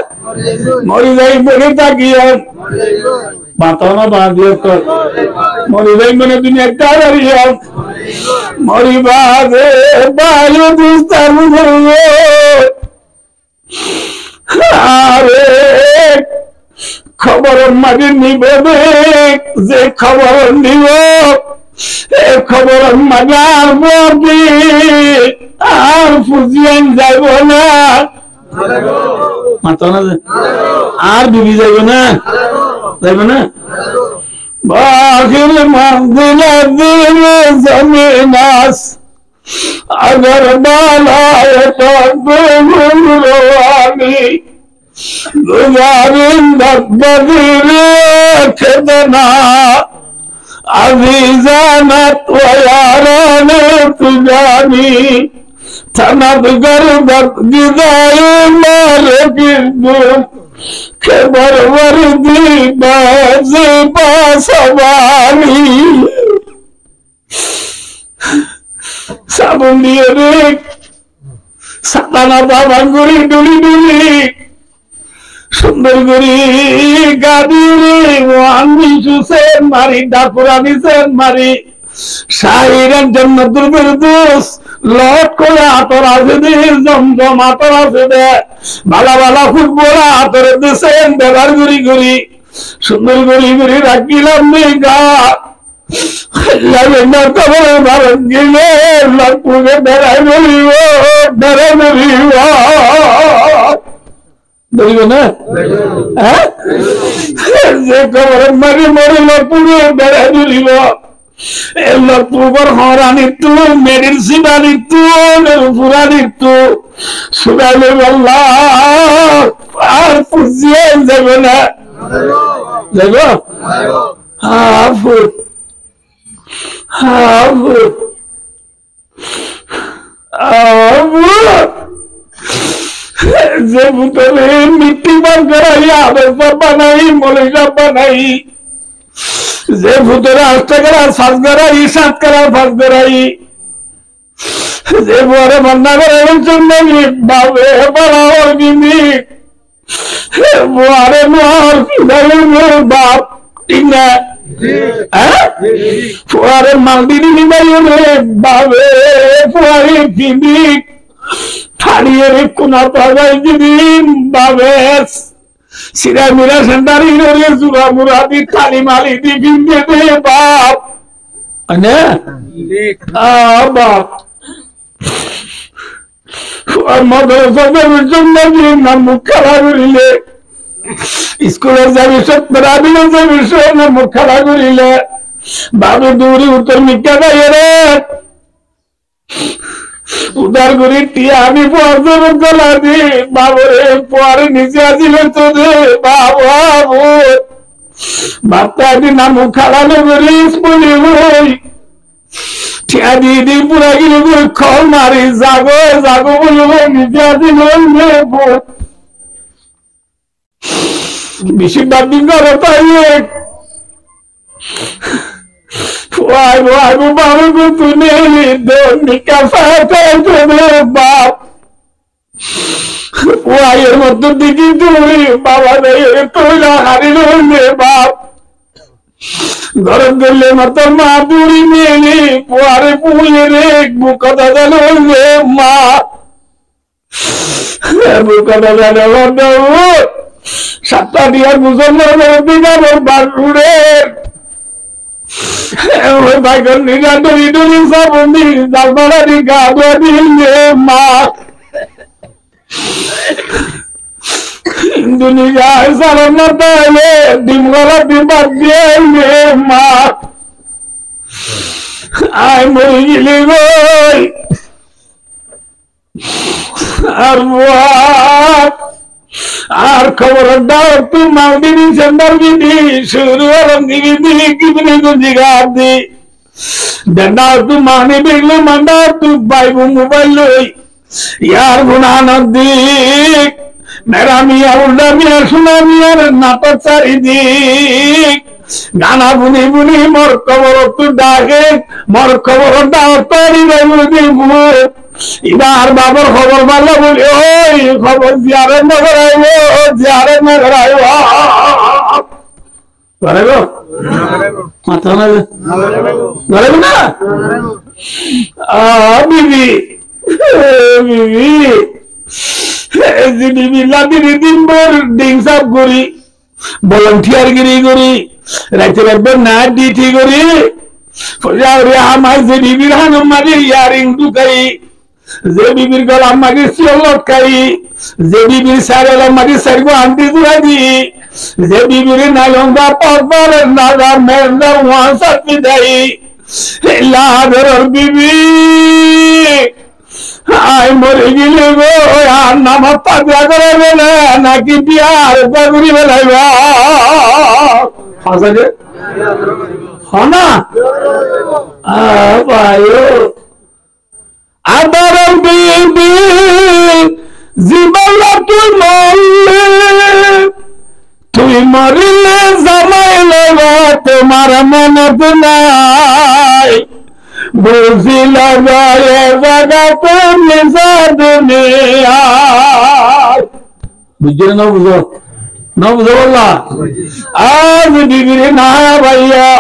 A: মরে যাই বলে তাকিও মাতানা বাঁধিয়ে তো মরে যাই মানে দুনিয়া দাঁড়িয়ে মরি বাদে বায়ু দুস্তার করবো আরে খবর মাঝে নিবে যে খবর নিব এ খবর মাঝে আসবি আর ফুজিয়ান যাইব না মাতানা আর বিবি যাইব না যাইব না बाखिर मंजिल दिल ज़मीनास अगर बालाए तो गुलवानी गुजारिंदत बदीरे खदना अजीज़ानत व याराने तुजानी तनब गर्दत गिदाई मालिकिद्दुन खबर वर्दी बाज़ी बासवानी साबुन दिए रे साताना बाबा गुरी डुली डुली सुंदर गुरी गादी रे वांगी सुसेन मारी डाकुरानी सेन मारी शाहिरन जन्नतुल फिरदौस लौट को आतर आसे दे जमजम आतर आसे दे बाला बाला फुटबॉल आतर दे सेन बेगार गुरी गुरी सुंदर गुरी गुरी राखिलाम मेगा लगे न कबर भारत गिले लड़कों के डराई बोलियो देखो ना हैं ये कबर मरी मरी लड़कों के डराई बोलियो लड़कों हरानी तू मेरी सिबानी तू मेरे पुरानी तू सुबह अल्लाह आर पुजिए देखो ना देखो हाँ फुट যে ভূতরে মিট্টি বার করাই আবেদা বানাই মলিকা বানাই যে ভূতরে আস্তে করা ফাঁস করাই সাত করা ফাঁস করাই যে বরে বন্যা করে জন্য বাবে বাড়াও গিনি বরে মোর পিদারের বাপ ঠিক না ফুয়ারে মালদিনী নিবাইরে বাবে ফুয়ারে পিবি থাড়িয়ে কোনা পাগাই দিদিন বাবে সিরা মিরা সেন্টারি রে জুরা মুরাদি থালি মালি দি বিন্দে দে বাপ আনে বাপ ফুয়ার মাদ্রাসার জন্য না মুখ খারাপ করিলে স্কুলের যাবি সব রাবিলে যাবি সব না মুখ খারাপ করিলে বাবু দূরে উত্তর মিথ্যা গায়ে রে উদার করে টিয়া আমি পর গলা দি বাবরে পরে নিচে আসিল তো রে বাবা বাপটা একদিন নাম খাড়ানো করে বলি বই টিয়া দিয়ে দিয়ে পুরা গেলে খল মারি জাগো জাগো বলবো নিচে আসিল বেশিরভাগ দিন ধরে পাইয়ে বাবু তুমি বাপ এর মধ্যে দেখি তুমি বাবা তৈরা হারিল বাপ ঘরে গেলে মতো মা বুড়ি নিয়ে পোয়ারে পুড়িয়ে রে কথা জানো মা কথা জানো সাতটা দিয়ার মুসলমান দিঘার বাড়ুরে ওই ভাইগর নিগা ডরি ডরি সাবন্দি জালমারা নিগা ডরি মা দুনিয়ায় সালাম না তাইলে ডিমগলা ডিমার দিয়ে মা আয় মরি গেলি গই আর আর খবর দাও তুই মাউদিনী সেন্দার বিধি শুরু হলাম দিবি কিবনি গুজিগার দি ডান্ডাও তু মানি বেগলে মান্ডাও তু বাইবু মোবাইল লই ইয়ার গুনা নদিক মেরা মিয়া উল্টা মিয়া সোনা মিয়ার নাটক চারিদিক গানা বুনি বুনি মোর খবর তু ডাকে মোর খবর দাও তরি রে এবার বাবার খবর ভালো বলি ওই খবর জিয়ারে না করাইব জিয়ারে না করাইব করাইব মাথা না করাইব না বিবি বিবি লাদিনী দিনভর ডিংসাপ করি ভলান্টিয়ার গিরি করি রাইতে রাখবেন না ডিউটি করি আমার যে বিবির হানুম মারি ইয়ারিং ঢুকাই যে বিবির গলা আমাকে লটকাই যে বিবির সারেল আমাকে সারগো আনতে জুড়া দি যে বিবির নালন্দা পর নাগা মেন্দা ওয়ান সাথে দেই লাদর বিবি আই মরে গেলে গো আর নাম পাগলা করে বেলা নাকি বিয়ার পাগড়ি বেলাইবা হাসাকে হনা আবায়ো আবার বিবি জীবন তুই মরলে তুই মরিলে জামাইলে তোমার মনত নাই বুঝিল জায়গাতে নিজা দুনিয়ায় বুঝলে না বুঝো না বুঝো বললা আজ বিবির না ভাইয়া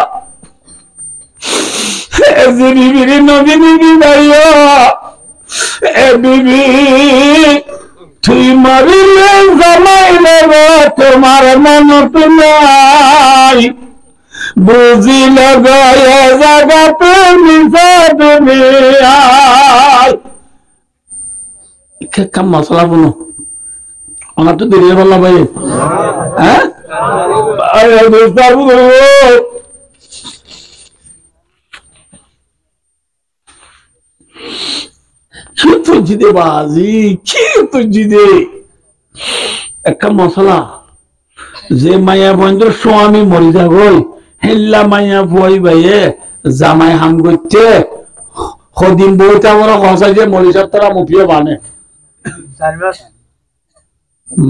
A: বিবির নদী বিবি ভাইয়া বিবি তুই মরিলে জামাইলে তোমার মনত নাই বুঝিল গয়ে জাগাতে নিজা দুনিয়ায় কাম মশলা বলো আমার তো দেরি বললা ভাই হ্যাঁ কি তুজি দে বাজি কি তুজি দে একটা মশলা যে মায়া বন্ধু স্বামী মরি যাবই হেল্লা মায়া বই বাইয়ে জামাই হাম করছে সদিন বইটা বড় হসা যে মরি সব তারা মুখিও বানে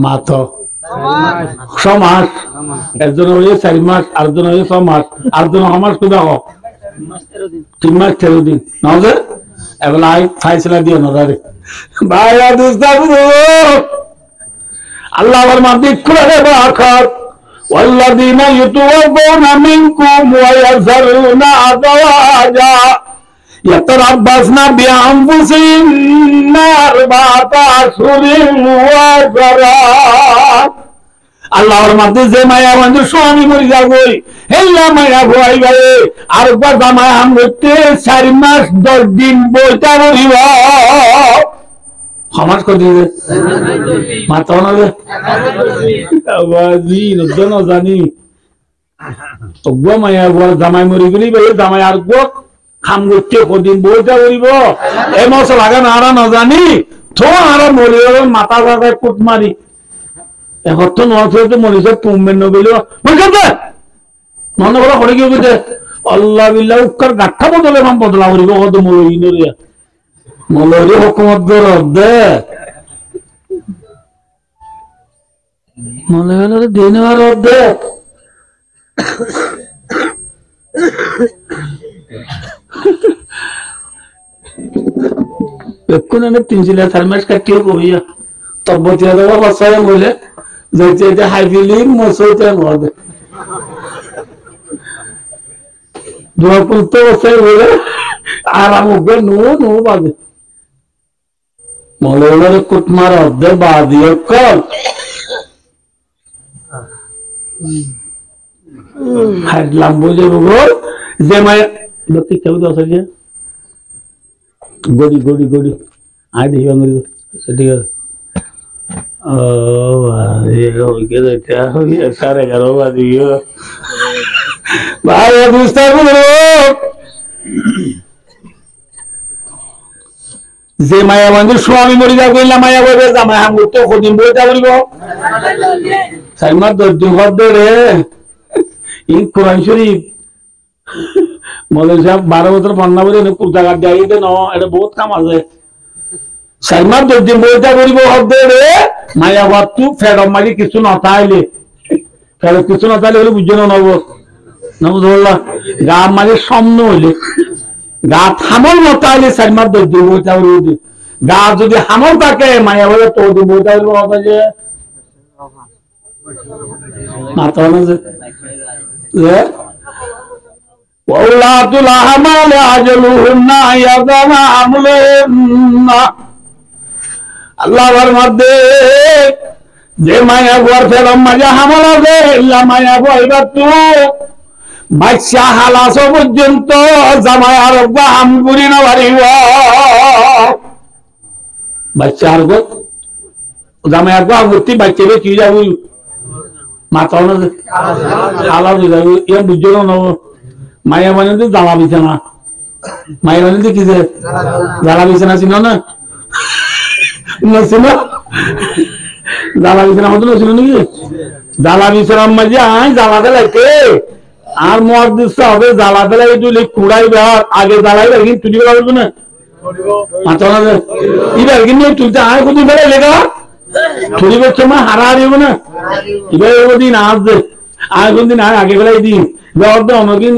A: মাত ছমাস একজন হয়ে 4 মাস আরেকজন হয়ে 6 মাস আরেকজন আমার তো দেখো 3 মাস 13 দিন নজর এবার আই ফাইসলা দিও নজরে ভাইয়া দুস্তাবু আল্লাহ আমার মাঝে খুলে রাখার والذين يتوفون منكم ويذرون أزواجا يتربصن بأنفسهن 4 أشهر وعشرا আল্লাহর মধ্যে যে মায়া বন্ধু স্বামী মরি যাবই হেল্লা মায়া ভয় গায়ে আর জামাই হাম করতে 4 মাস 10 দিন বইটা মরিব সমাজ করে দিবে মাথা নাবে আবাজি নজন জানি তবুয়া মায়া বল জামাই মরি গলি বে জামাই আর গো খাম করতে কদিন বইটা করিব এই মশলা গান আরা না জানি তো আরা মরি মাথা জায়গায় কুট মারি এখন তো নয় মরিছে পুমবেন নগেলেও মনে করা করে কি বুঝে আল্লাহ বিল্লাহ উৎকার গাঠা বদলে নাম বদলা করিব কত মলই নরিয়া মলরি হুকুমত দে মনে হলো দিন আর দে এখন এনে 3-4 মাস কাটিয়ে করিয়া তব্বতিয়া দেওয়া বাসায় বলে যাইতে এটা হাইফিলিং মসইতে হবে দোয়া করতে বাসায় বলে আরাম হবে নো বাজে মৌলভীর কুটমার অর্ধে বাদিও কল হাইডলাম বুঝে বল যে মায়া লোকে কেউ দশ গিয়ে গড়ি গড়ি গড়ি আয় দেখি বাঙালি ঠিক আছে সাড়ে 11 বাজি ভাই বুঝতে যে মায়া বন্ধু স্বামী মরি যা কইলা মায়া বলবে জামাই হাম করতে কদিন বইটা বলিব সাইমার দর্জি হদ্দ রে এই কোরআন শরীফ মৌলভী সাহেব 12 বছর পন্না বলে কুর্তা কাট দিয়ে ন এটা বহুত কাম আছে সাইমার দর্জি বইটা বলিব হদ্দ রে মায়া বাতু ফেরম মারি কিছু নতাইলে ফেরম কিছু নতাইলে হলে বুঝছো না নব ধরলা গা মারি সামনে হইলে গা থামল নতাইলে সাইমার দর্জি বইটা বলিব গা যদি হামল থাকে মায়া বলে তো বইটা বলিব হবে যে মাথা না যে ওলাতুল আহমাল আজলুহুন্না ইয়াদানা আমলুন্না আল্লাহর মধ্যে যে মায়া গোর ফেরম মাজা হামল আছে ইল্লা মায়া বইবা তু বাচ্চা হালাস পর্যন্ত জামায়ার বাম গুরি না বাড়িব বাচ্চা আর গো জামায়ার বাম গুতি বাচ্চাকে কি যাবো মাথা না হালা যাবো ইয়া বুঝছো না মায়া মানে তো জ্বালা বিছানা মায়া মানে তো কি যে জ্বালা বিছানা ছিল না ছিল জ্বালা বিছানা মতো ছিল নাকি জ্বালা বিছানার মাঝে আয় জ্বালা দেলাইতে আর মর দিচ্ছে হবে জ্বালা দেলাই তুলি কুড়াই বেড়ার আগে জ্বালাই কিন্তু তুলি বেড়া বলবো না মাথা না এবার কিন্তু তুলতে আয় কত বেড়াই লেখা তুলি বলছে মা হারা হারিব না এবার দিন আসবে আয় কোন দিন আয় আগে বেলায় দিন অনগিন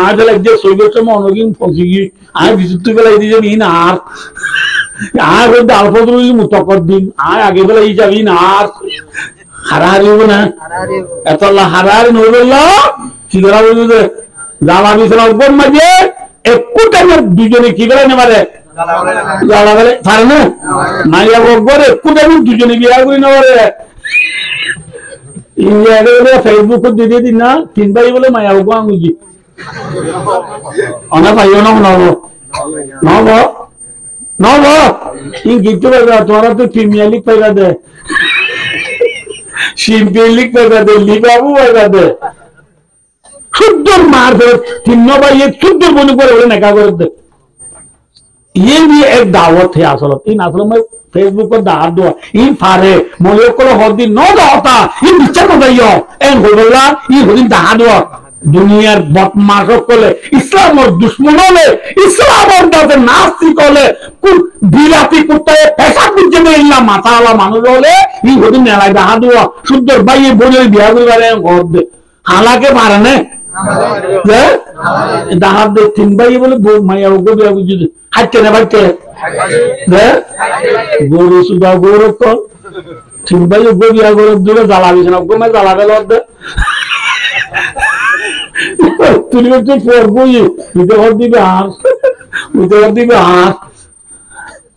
A: আজ লাগছে শৈবের সময় অনগিন ফসি গিয়ে আয় বিশুদ্ধ বেলায় দিয়ে যাবি না আর আয় বলতে আলফ মুতকর দিন আয় আগে বেলায় যাবি না আর হারাহারি হবো না এত হারাহারি নই বলল কি করা বলবো যে জ্বালা বিছানা উপর মাঝে একটু টাইমের দুজনে কি বেলা নেবারে জ্বালা বেলে পারে না মাইয়া বকবর একটু টাইমের দুজনে বিয়া করে নেবারে ফেসবুক দিয়ে দিন না 3 ভাই বলে মায়া বকবো আঙুজি অনা পাইও না নব নব ই গীত পাইবা তোরা তো প্রিমিয়ার লিগ পাইবা দে শিম্পিয়ার লিগ পাইবা দে লিবাবু পাইবা দে শুদ্ধ মার ধরে 3 ভাই 14 বনি করে বলে নেকা করে দে ये भी एक दावत है असल इन असल में फेसबुक पर दावत दो इन फारे मोले को होदी नो दावता इन बिचार को दइयो एन होगला इ होदी दावत दो दुनियार बदमाशों कोले इस्लाम और दुश्मनों ने इस्लाम और दाते नास्तिक कोले कुल बिलाती कुत्ते पैसा कुछ में इल्ला माताला मानो बोले इ होदी नेला दावत दो शुद्ध भाई ये बोले बिया को वाले और दे हालांकि मारने যে দাহাত দে 3 ভাই বলে মায়া ওগো বিয়া বুঝি হাইতে না বাইতে যে গরু সুদা গরু তো 3 ভাই ওগো বিয়া গরু দূরে জ্বালা বিছনা ওগো মে জ্বালা বেল দে তুই তো পড়বই বিতে হর দিবে আর বিতে হর দিবে আর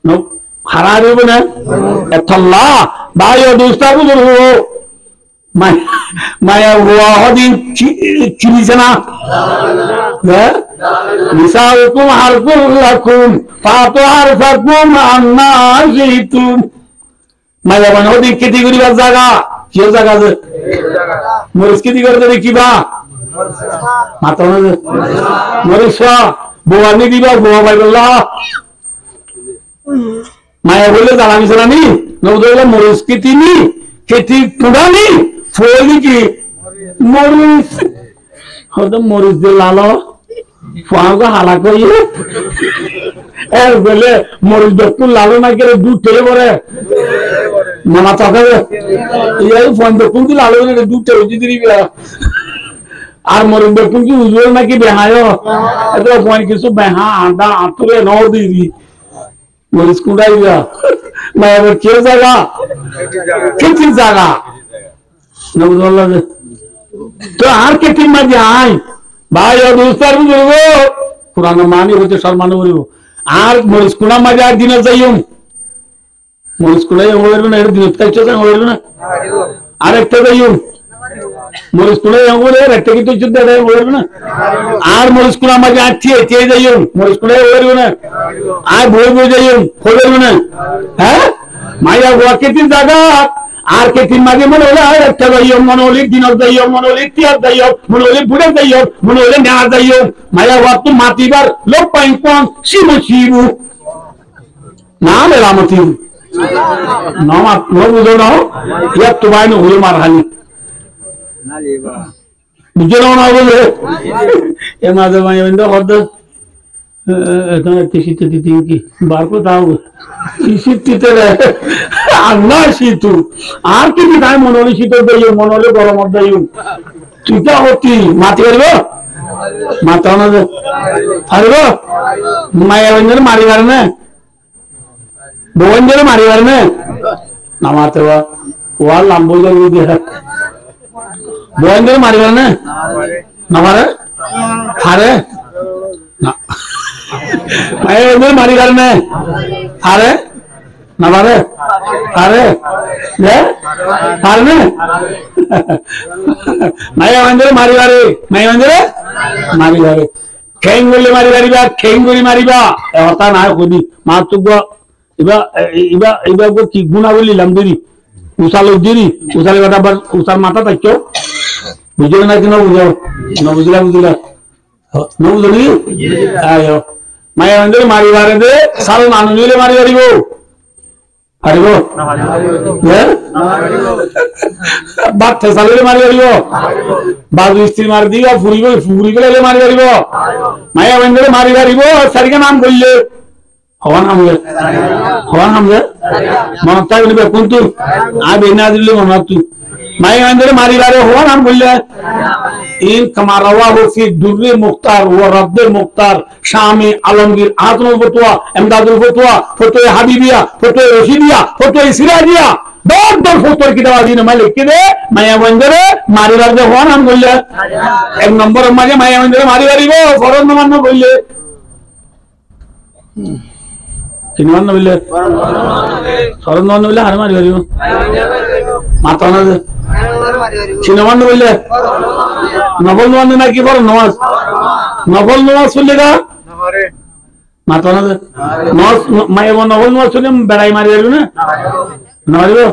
A: নো হারারে বনে এতল্লা ভাই ও দুস্তা বুঝো মায়া হুয়া হদিন চিনিছে না নিসাউকুম হারকুম লাকুম ফাতু হারফাকুম আন্না জিতুম মায়া বান হদিন কেটি করিবার জায়গা কি জায়গা আছে মরিস কেটি করতে দেখিবা মাথা মরিস বোয়ানি দিবা বোয়া পাই বললা মায়া বললে জ্বালানি জ্বালানি নবদুল্লাহ মরিচ কি তিনি খেতি পুরানি ফলি কি মরিচ হয়তো মরিচ দিয়ে লালো ফুয়াকে হালা করিয়ে এর বলে মরিচ দেখুন লালো না করে দুধ ঠেলে পড়ে মানা চাকাবে এই ফোন দেখুন কি লালো দুধ ঠেলে দিবি আর মরিচ দেখুন কি উজ্জ্বল নাকি বেহায় এত ফোন কিছু বেহা আড্ডা আঁতুরে ন দিবি মরিচ কুড়াই দিয়া মায়ের কে জায়গা খেতির জায়গা নবদুল্লাহ তো আর খেতির মাঝে আয় ভাই অবস্থার বুঝব পুরানো মানি হচ্ছে সম্মান করিব আর মরিচ কুড়া মাঝে আর দিনে যাইম মরিচ কুড়াই হইল না এটা দিনত খাইছে হইল না আর একটা যাইম মরিচ কুড়াই হইলে একটা কিন্তু যুদ্ধ হইল না আর মরিচ কুড়া মাঝে আর চেয়ে যাইম মরিচ কুড়াই হইল না আর বই বই যাইম হইল না হ্যাঁ মাইয়া গোয়া খেতির জায়গা আর খেতির মাঝে মনে হলে আর একটা যাইম মনে হলে দিনত যাইম মনে হলে তিয়ার যাইম মনে হলে বুড়ে যাইম মনে হলে নেওয়া যাইম মাইয়া গোয়া তো মাতিবার লোক পাই কম শিবু শিবু না মেরামতি নমাত ন বুঝো না ইয়ার তো বাইন হয়ে মার হানি বুঝে নাও না বলে এ মাঝে মাঝে হদ এখানে শীতে দিতে কি বার কোথাও শীত দিতে আর না শীত আর কি তাই মনে হলে শীতের দেয় মনে হলে গরমের দেয় তুই কে হতি মাতি পারব মাথা না পারব মায়ের বন্ধুরে মারিবার না বন্ধুরে মারিবার না মাতে ওয়ার লাম্বো যাবো দিয়ে বন্ধুরে মারিবার না মারে হারে না মায়ের বন্ধুরে মারিবার না হারে না পারে পারে পারে মায়া বন্ধুরে মারিবারে মায়া বন্ধুরে মারিবারে খেং বললে মারিবারিবা খেং গুলি মারিবা কথা না কদি মা তো এবার এবার এবার কি গুণা বলিলাম দেরি উষাল দেরি উষালে কথা উষার মাথা থাকছো বুঝলো না কি না বুঝো না বুঝলা বুঝলা না বুঝলি আয়ো মায়া বন্ধুরে মারিবারে দে সাল মানুষ মারিবারিব পারিব বাচ্চা চালিয়ে মারি পারিব বাবু স্ত্রী মারি দিবা ফুরিব ফুরি গেলে মারি পারিব মায়া বন্ধুরে মারি পারিব সারিকা নাম করলে হওয়া নাম মনত থাকবে কিন্তু আর বেনা দিলে মনত তুই মায়া বন্ধুরে মারি পারে হওয়া নাম করলে इन कमा रवा हो फिर दुर्रे मुख्तार व रब्बे मुख्तार शामी आलमगीर आत्म फतवा अहमदादुल फतवा फतवा हबीबिया फतवा रशीदिया फतवा सिराजिया बहुत बहुत फतवा किताब दिन में लिख के दे माया बंदरे मारी बार दे हो नाम बोले एक नंबर माजे माया बंदरे मारी बारी वो फरज नमान न बोले किनवान न बोले फरज नमान न बोले हर मारी बारी वो माता ना दे सिनेमान बोले नफल नमाज ना की पर नमाज नफल नमाज सुनलेगा माता ना नमाज मैं वो नफल नमाज सुने बेड़ाई मारी जाएगी ना मारिबो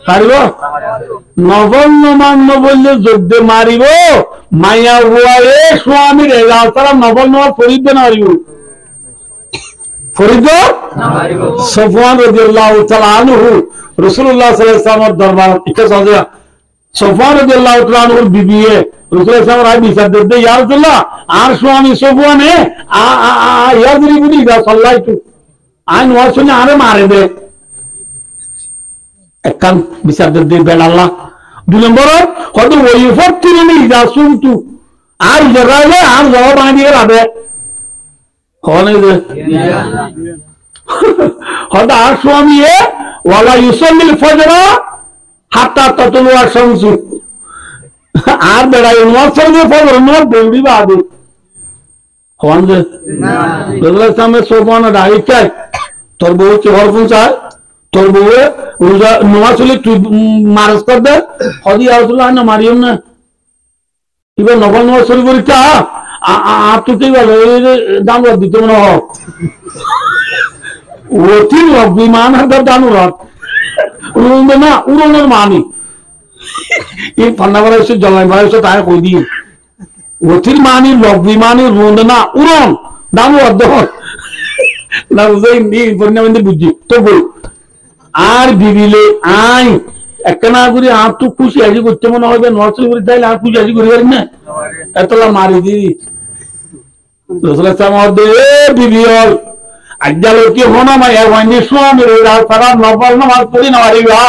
A: पारिबो नफल नमाज न बोलले जोद्दे मारिबो माया हुआए स्वामी रहेगा सारा नफल नमाज फरीद ना मारिबो फरीद ना मारिबो सफवान रदियल्लाहु तआला अन्हु रसूलुल्लाह सल्लल्लाहु अलैहि वसल्लम दरबार इक्का साजिया सफवान रदियल्लाहु तआला अन्हु बीबी है रसूलुल्लाह राय बिसार दे या रसूलुल्लाह आर स्वामी सफवान है आ यादरी बुनी दा सल्लाइतु आन वासुने आरे मारे दे একখান বিচার দে বেলাল্লাহ দুই নম্বর হয়তো ওই ফর্তিনে নেই যা শুনতু আর জরাইলে আর জবাব আনিয়ে রাবে হনে দে হয়তো আর স্বামী ওয়ালা ইউসাল্লিল ফজরা হাত্তা তাতলু আশ-শামসু আর বেড়াই নমাজ পড়বে ফজর নমাজ পড়বি বাদে হন দে রসুলের সামনে সোপানা দাঁড়িয়ে তোর বউ চেহারা পৌঁছায় তোর বউ রোজা নমাজ চলে তুই মারাজ কর দে হদি আল্লাহ না মারিয়ম না এবার নফল নমাজ শুরু করিতা আর তুই কি বল দাম দিতে মনে হয় অতি বিমান হাজার দানু রাত উড়বে না উড়নের মানি এই ফান্না বাড়া এসে জলাই বাড়া এসে তাই কই দিয়ে অতির মানি লব্বি মানি রুন না উড়ন দাম অর্ধ না বুঝাই বুঝছি তো বল আর বিবিলে আই একটা না করি আর তো খুশি আজি করতে মনে হবে নর্সরি করে তাইলে আর খুশি আজি করি পারি না এতলা মারি দিই বিবিয়ল আজ্জাল কি হনা মায়া ওয়াইনি সোয়ামি রইলা সারা নফল নামাজ পড়ি না পারিবা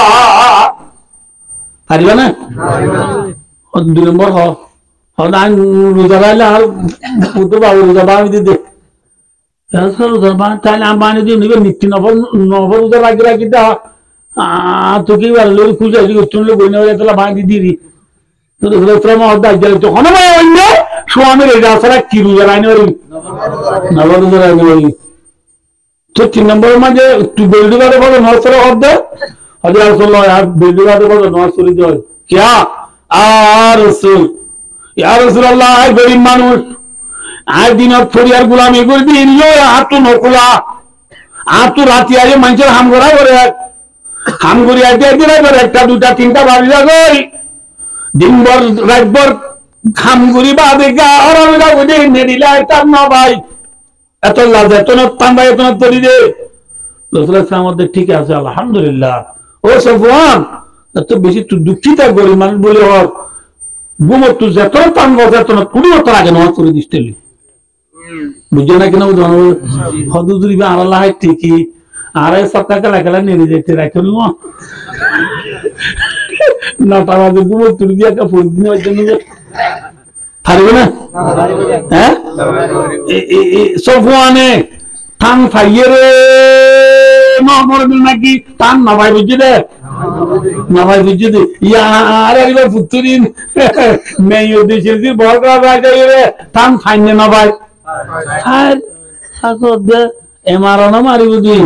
A: পারিবা না 2 নম্বর হদান রোজা রাইলে আর পুতো বাবু রোজা বাবু দিতে রোজা বা তাইলে আম্বানি দিয়ে নিবে নিত্য নফল নফল রোজা রাখি রাখি দা তো কি বল লোক খুঁজে আসি চুনলে বইনা হয়ে তোলা ভাঙি দিদি তো রোজা মা হদা আজ্জাল তো হনা মায়া ওয়াইনি সোয়ামি রইলা সারা কি রোজা রাইনি পারি নফল রোজা রাইনি পারি তো 3 নম্বরের মাঝে তুই বেলডি বাদে বলো নরসরে হদ দে হযরত রাসূলুল্লাহ আর বেলডি বাদে বলো নরসরি জয় क्या আর রাসূল ইয়া রাসূলুল্লাহ আই গরীব মানুষ আই দিনত ফরিয়ার গোলামি করবি ইল্লো হাতু নকুলা আতু রাতি আই মানুষের হাম করা করে হাম করি আইতে দিরা করে একটা দুটা তিনটা বাড়ি যাই দিনভর রাতভর হাম করি বাদে গা আর আমরা বুঝে নেদিলা এটা না ভাই এত লাজ এত না পান্ডা এত না তরি দে রাসূল সাল্লাল্লাহু ঠিক আছে আলহামদুলিল্লাহ ও সফওয়ান এত বেশি তুই দুঃখিত গরিব মানুষ বলে হর গুমর তুই যত পান্ডা যত না কুড়ি বছর আগে নামাজ পড়ে দিসতেলি বুঝছো না কেন জানো হদুদুরি বা আল্লাহ ঠিকই আর সপ্তাহ কালা কালা নেড়ে যেতে রাখো না তাহলে গুমর তুই দিয়ে একটা ফোন দিয়ে জন্য পারবে না হ্যাঁ সফওয়ানে টান ফাইয়ে রে মরবে নাকি টান না ভাই বুঝছি দে না ভাই বুঝছি দে ইয়ার একবার পুত্তরিন মেয়ে দেশের যে বড় করা যায় রে টান ফাইনে না ভাই আর সাকর দে এমারো না মারি বুঝি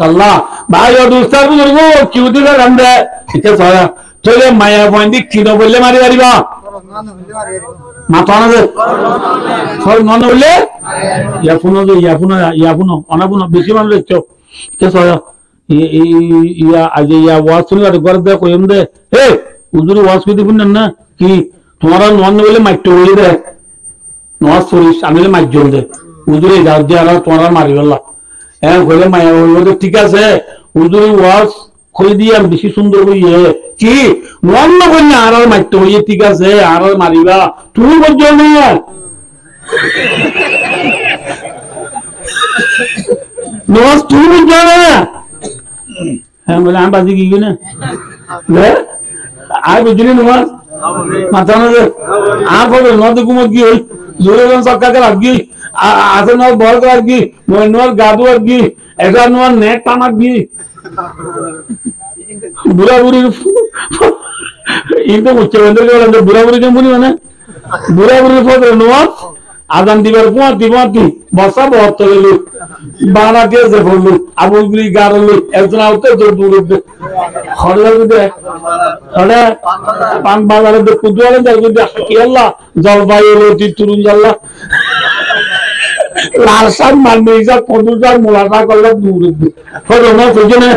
A: আল্লাহ ভাই ও দুস্তার বুঝবো কিউ দিলে রান্দে ঠিক আছে চলে মায়া পয়েন্ট কিনো বললে মারি পারিবা মাথা না সব মনে হলে ইয়াফুনো অনাপুনো বেশি মানুষ দেখছো ইয়া আজ ইয়া ওয়াজ শুনি ঘরে দে কইম দে এ উজুরি ওয়াজ কই দিবুন না কি তোমার মন বলে মাইটো হই দে নওয়াজ করিস আমি মাইজল দে উজুরি যাও দিয়ে আর তোমার মারি গেল হ্যাঁ কইলে মায়া বলবো ঠিক আছে উজুরি ওয়াজ কই দিয়ে বেশি সুন্দর হইয়ে কি মন না কইনা আর মাইটো হইয়ে ঠিক আছে আর মারিবা তুমি বলছো না নওয়াজ তুমি বলছো না হ্যাঁ বলে আমি বাজি কি না আর বুঝলি নওয়াজ মাথা না আর বলে নদ কুমত কি হই জোরে সরকারকে লাগি আছে নয় বড় করার কি নোয়ার গাদু আর কি এটা নোয়ার নেট টানার কি বুড়া বুড়ির ইনতো উচ্চ বুড়া বুড়ি কেমন মানে বুড়া বুড়ির ফটো নোয়ার আজান দিবার পোয়াতি বসা বহত গেলু বাংলা দিয়ে যে বললু আবুলগুলি গাড়লু একজন আউতে জোর দূর হড়লা দে হড়ে পান বাজারে দে কুদুয়ালে যাই যদি কি আল্লাহ জলবায়ু লতি তুরুন জাল্লা লালসান মানবে যা কদুজার মোলাটা করলে দূর ফটো না বুঝনে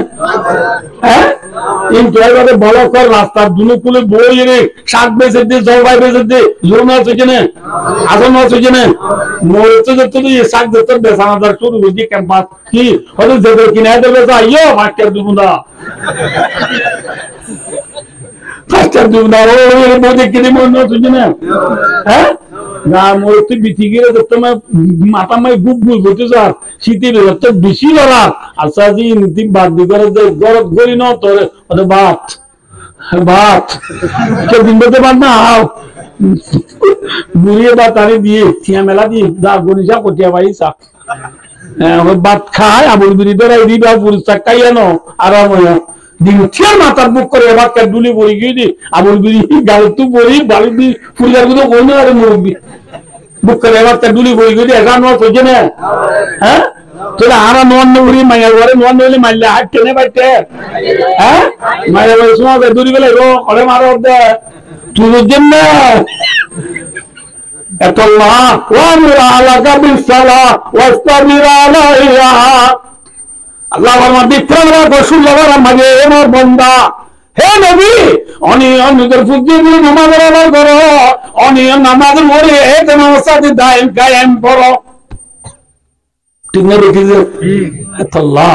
A: হ্যাঁ ইন জায়গাতে বড় কর রাস্তার দুনো কুলে বই রে শাক বেচে দে জলবায়ু বেচে দে জোর না বুঝনে আজন না বুঝনে মোরতে যত তুই শাক যত বেসানাদার শুরু হইছে ক্যাম্পাস কি হলো যেতে কিনা দেবে যাইও মাস্টার দুবুদা মাস্টার দুবুদা ওই মধ্যে কিনে মন না বুঝনে হ্যাঁ না মোরতে বিথি গিয়ে তোমার মাথা মাই গুপ গুপ হতে যা শীতের তো বেশি লড়া আচ্ছা জি নীতি বাদ দি করে যে গরত গরি না তোর ওরে ভাত ভাত কে দিন বলতে পার না বুড়িয়ে বা তারে দিয়ে থিয়া মেলা দিয়ে যা গনিসা কটিয়া পাইছা ভাত খায় আবুল বিড়ি ধরাই দিবা পুরুষ চাকাইয়া নো আরাম হইয়া দিন থিয়ার মাথার বুক করে এবার কে ডুলি পড়ি গিয়ে দি আবুল বিড়ি গাল তু পড়ি বাড়ি দি ফুলিয়ার গুলো কোন আরে মুরব্বি বুক করে এবার কে ডুলি পড়ি গিয়ে দি একা নোয়া কইছে না হ্যাঁ তোরা আরা নোয়ান নবরি মাইয়া ঘরে নোয়ান নইলে মাইলে হাত টেনে বাইতে হ্যাঁ মাইয়া বলে শোনা দূরি গেলে রো করে মারো দে তুই বুঝছেন না এতল্লাহ ওয়ামুর আলাকা বিসসালাহ ওয়াস্তাবির আলাইহা আল্লাহ আমার বিক্রমরা গোসল লবার মাঝে আমার বন্দা হে নবী অনিয়ম নিজের ফুজি দিয়ে নামাজের আবার করো, অনিয়ম নামাজের মরে এক অবস্থাতে দায়েম কায়েম করো। ঠিক না দেখি যে আল্লাহ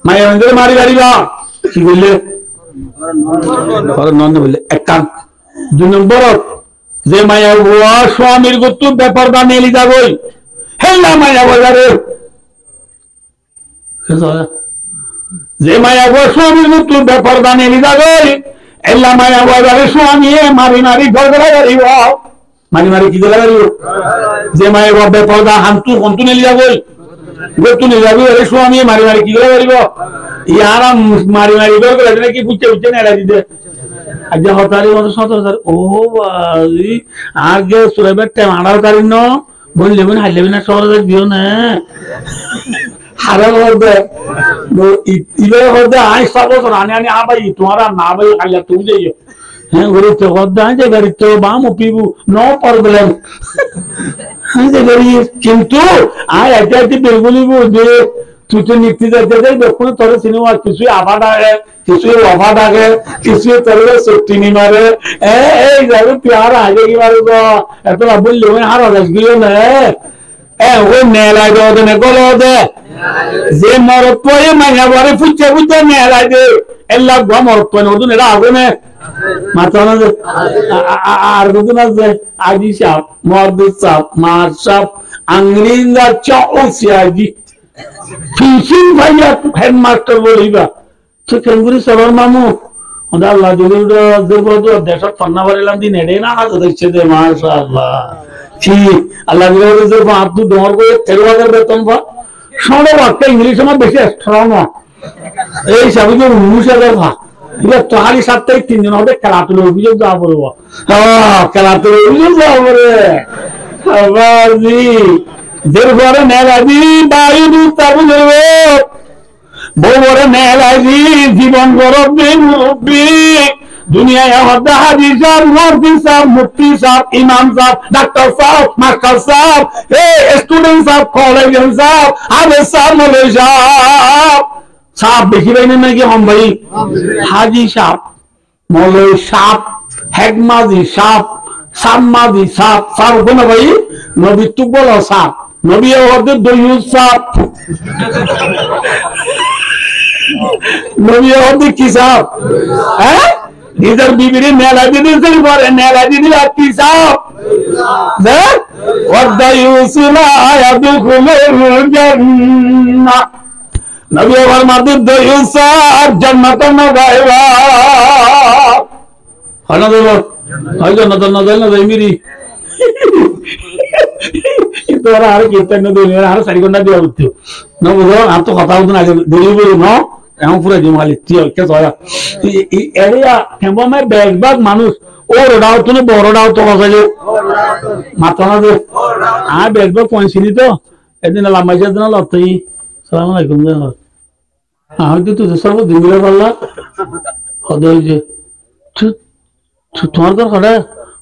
A: মায়ের অঞ্চলে মারি গাড়িবা কি বললে নন্দ বললে এক কান। 2 নম্বর যে মায়া বুয়া স্বামীর গুত্তু ব্যাপার বা মেলি যাবই হেল্লা মায়া বাজারে, যে মায়া বুয়া স্বামীর গুত্তু ব্যাপার বা মেলি যাবই এল্লা মায়া বাজারে স্বামী মারি মারি ঘর ঘরে গাড়িব, মারি মারি কি গেলা গাড়িব। যে মায়া বুয়া ব্যাপার দা হান্তু কন্তু নেলি যাবই গতু নিয়ে যাবি আরে স্বামী মারি মারি কি গেলা গাড়িব। ইয়ারা মারি মারি ঘর করে কি বুঝতে বুঝতে নেড়া দিতে আজ হতারি মতো 17,000 ও বাজি আগে সুরাইবার টাইম 18,000 ন বললে বলে হাইলে না 17,000 দিও না হারা করবে ইবে করবে আই সব বছর আনি আনি আ ভাই তোমারা না ভাই খাইলা তুমি যাইও হ্যাঁ ঘরে তো করদা যে গাড়ি তো বাম পিবু নো প্রবলেম হ্যাঁ যে গাড়ি কিন্তু আই আইতে আইতে বেলগুলি যে তুই তো নিতে যাইতে যাই দেখুন তোর সিনেমা কিছুই আভাট আগে কিছুই অভাট আগে কিছুই তোর সত্যি নি মারে এই যাবে তুই আর আগে কি মারে তো এত বললি আর আগে গিয়ে না ওই মেলাই দে না গলো দে যে মরত পয়ে মাইনা বারে ফুচে ফুচে মেলাই দে এল্লা গো মরত পয়ে ওদুন এরা আগে না মাথা না আর দুদিন আছে আজি সাপ মর্দ সাপ মার সাপ আংরিন্দা চাওসিয়াজি ফিশিং ভাইয়া হেডমাস্টার বলিবা তো কেঙ্গুরি সবার মামু ওদা আল্লাহ জলিল দেবো দেশত ফন্না বারিলাম দিন এড়ে না হাত দেখছে দে মাশাআল্লাহ কি আল্লাহ জলিল দেবো আব্দু ডর করে 13,000 বেতন পা সরো একটা ইংলিশ আমার বেশি স্ট্রং না এই সবই যে 19,000 পা এটা তোহারি সাথে 3 দিন হবে খেলাধুলো অভিযোগ যাওয়া পড়বো খেলাধুলো অভিযোগ যাওয়া পড়ে আবার জি দেড় মেলাজি বায়ু তাবু বউরে মেলাজি জীবন গরবে মুরব্বী দুনিয়ায় হদ্দা হাজি সাহেব মুফতি সাহেব মুফতি সাহেব ইমাম সাহেব ডাক্তার সাহেব মাস্টার সাহেব স্টুডেন্ট সাহেব কলেজিয়ান সাহেব আবে সাহেব মৌলভী সাহেব সাহেব বেশি বাইনে নাকি হম ভাই হাজি সাহেব মৌলভী সাহেব হেডমাজি সাহেব সাম্মাদি সাহেব সাহেব কোন ভাই নবী তু বলো সাহেব নবী হতে দইয়ুস সাহেব নবী হতে কি সাহেব হ্যাঁ ইধার বিবিরে মেলা দিদি সে পরে মেলা দিদি কি সাহেব হ্যাঁ ওয়াদায়ুস লা ইয়াদখুলুল জান্নাহ নবী আমার মাদুর দইয়ুস সাহেব জান্নাত না গায়বা হনা দেবো হয় জান্নাত না দেন না মিরি তোরা আর কীর্তন দুনিয়া আর 4 ঘন্টা দিয়া উঠতো না বুঝো আর তো কথা হতো না দেরি বলো না এখন পুরো জমালি তুই কে তোরা এই এরিয়া কেমন মে বেশবাগ মানুষ ওরডাও তো না বড়ডাও তো বসালে মাথা না দে আর বেশবাগ কোইছিনি তো এদিন লামাইছে দিন লতই আসসালামু আলাইকুম জানো হয়তো তুই সব দিনগুলো বললা হদে যে তোমার তো খড়া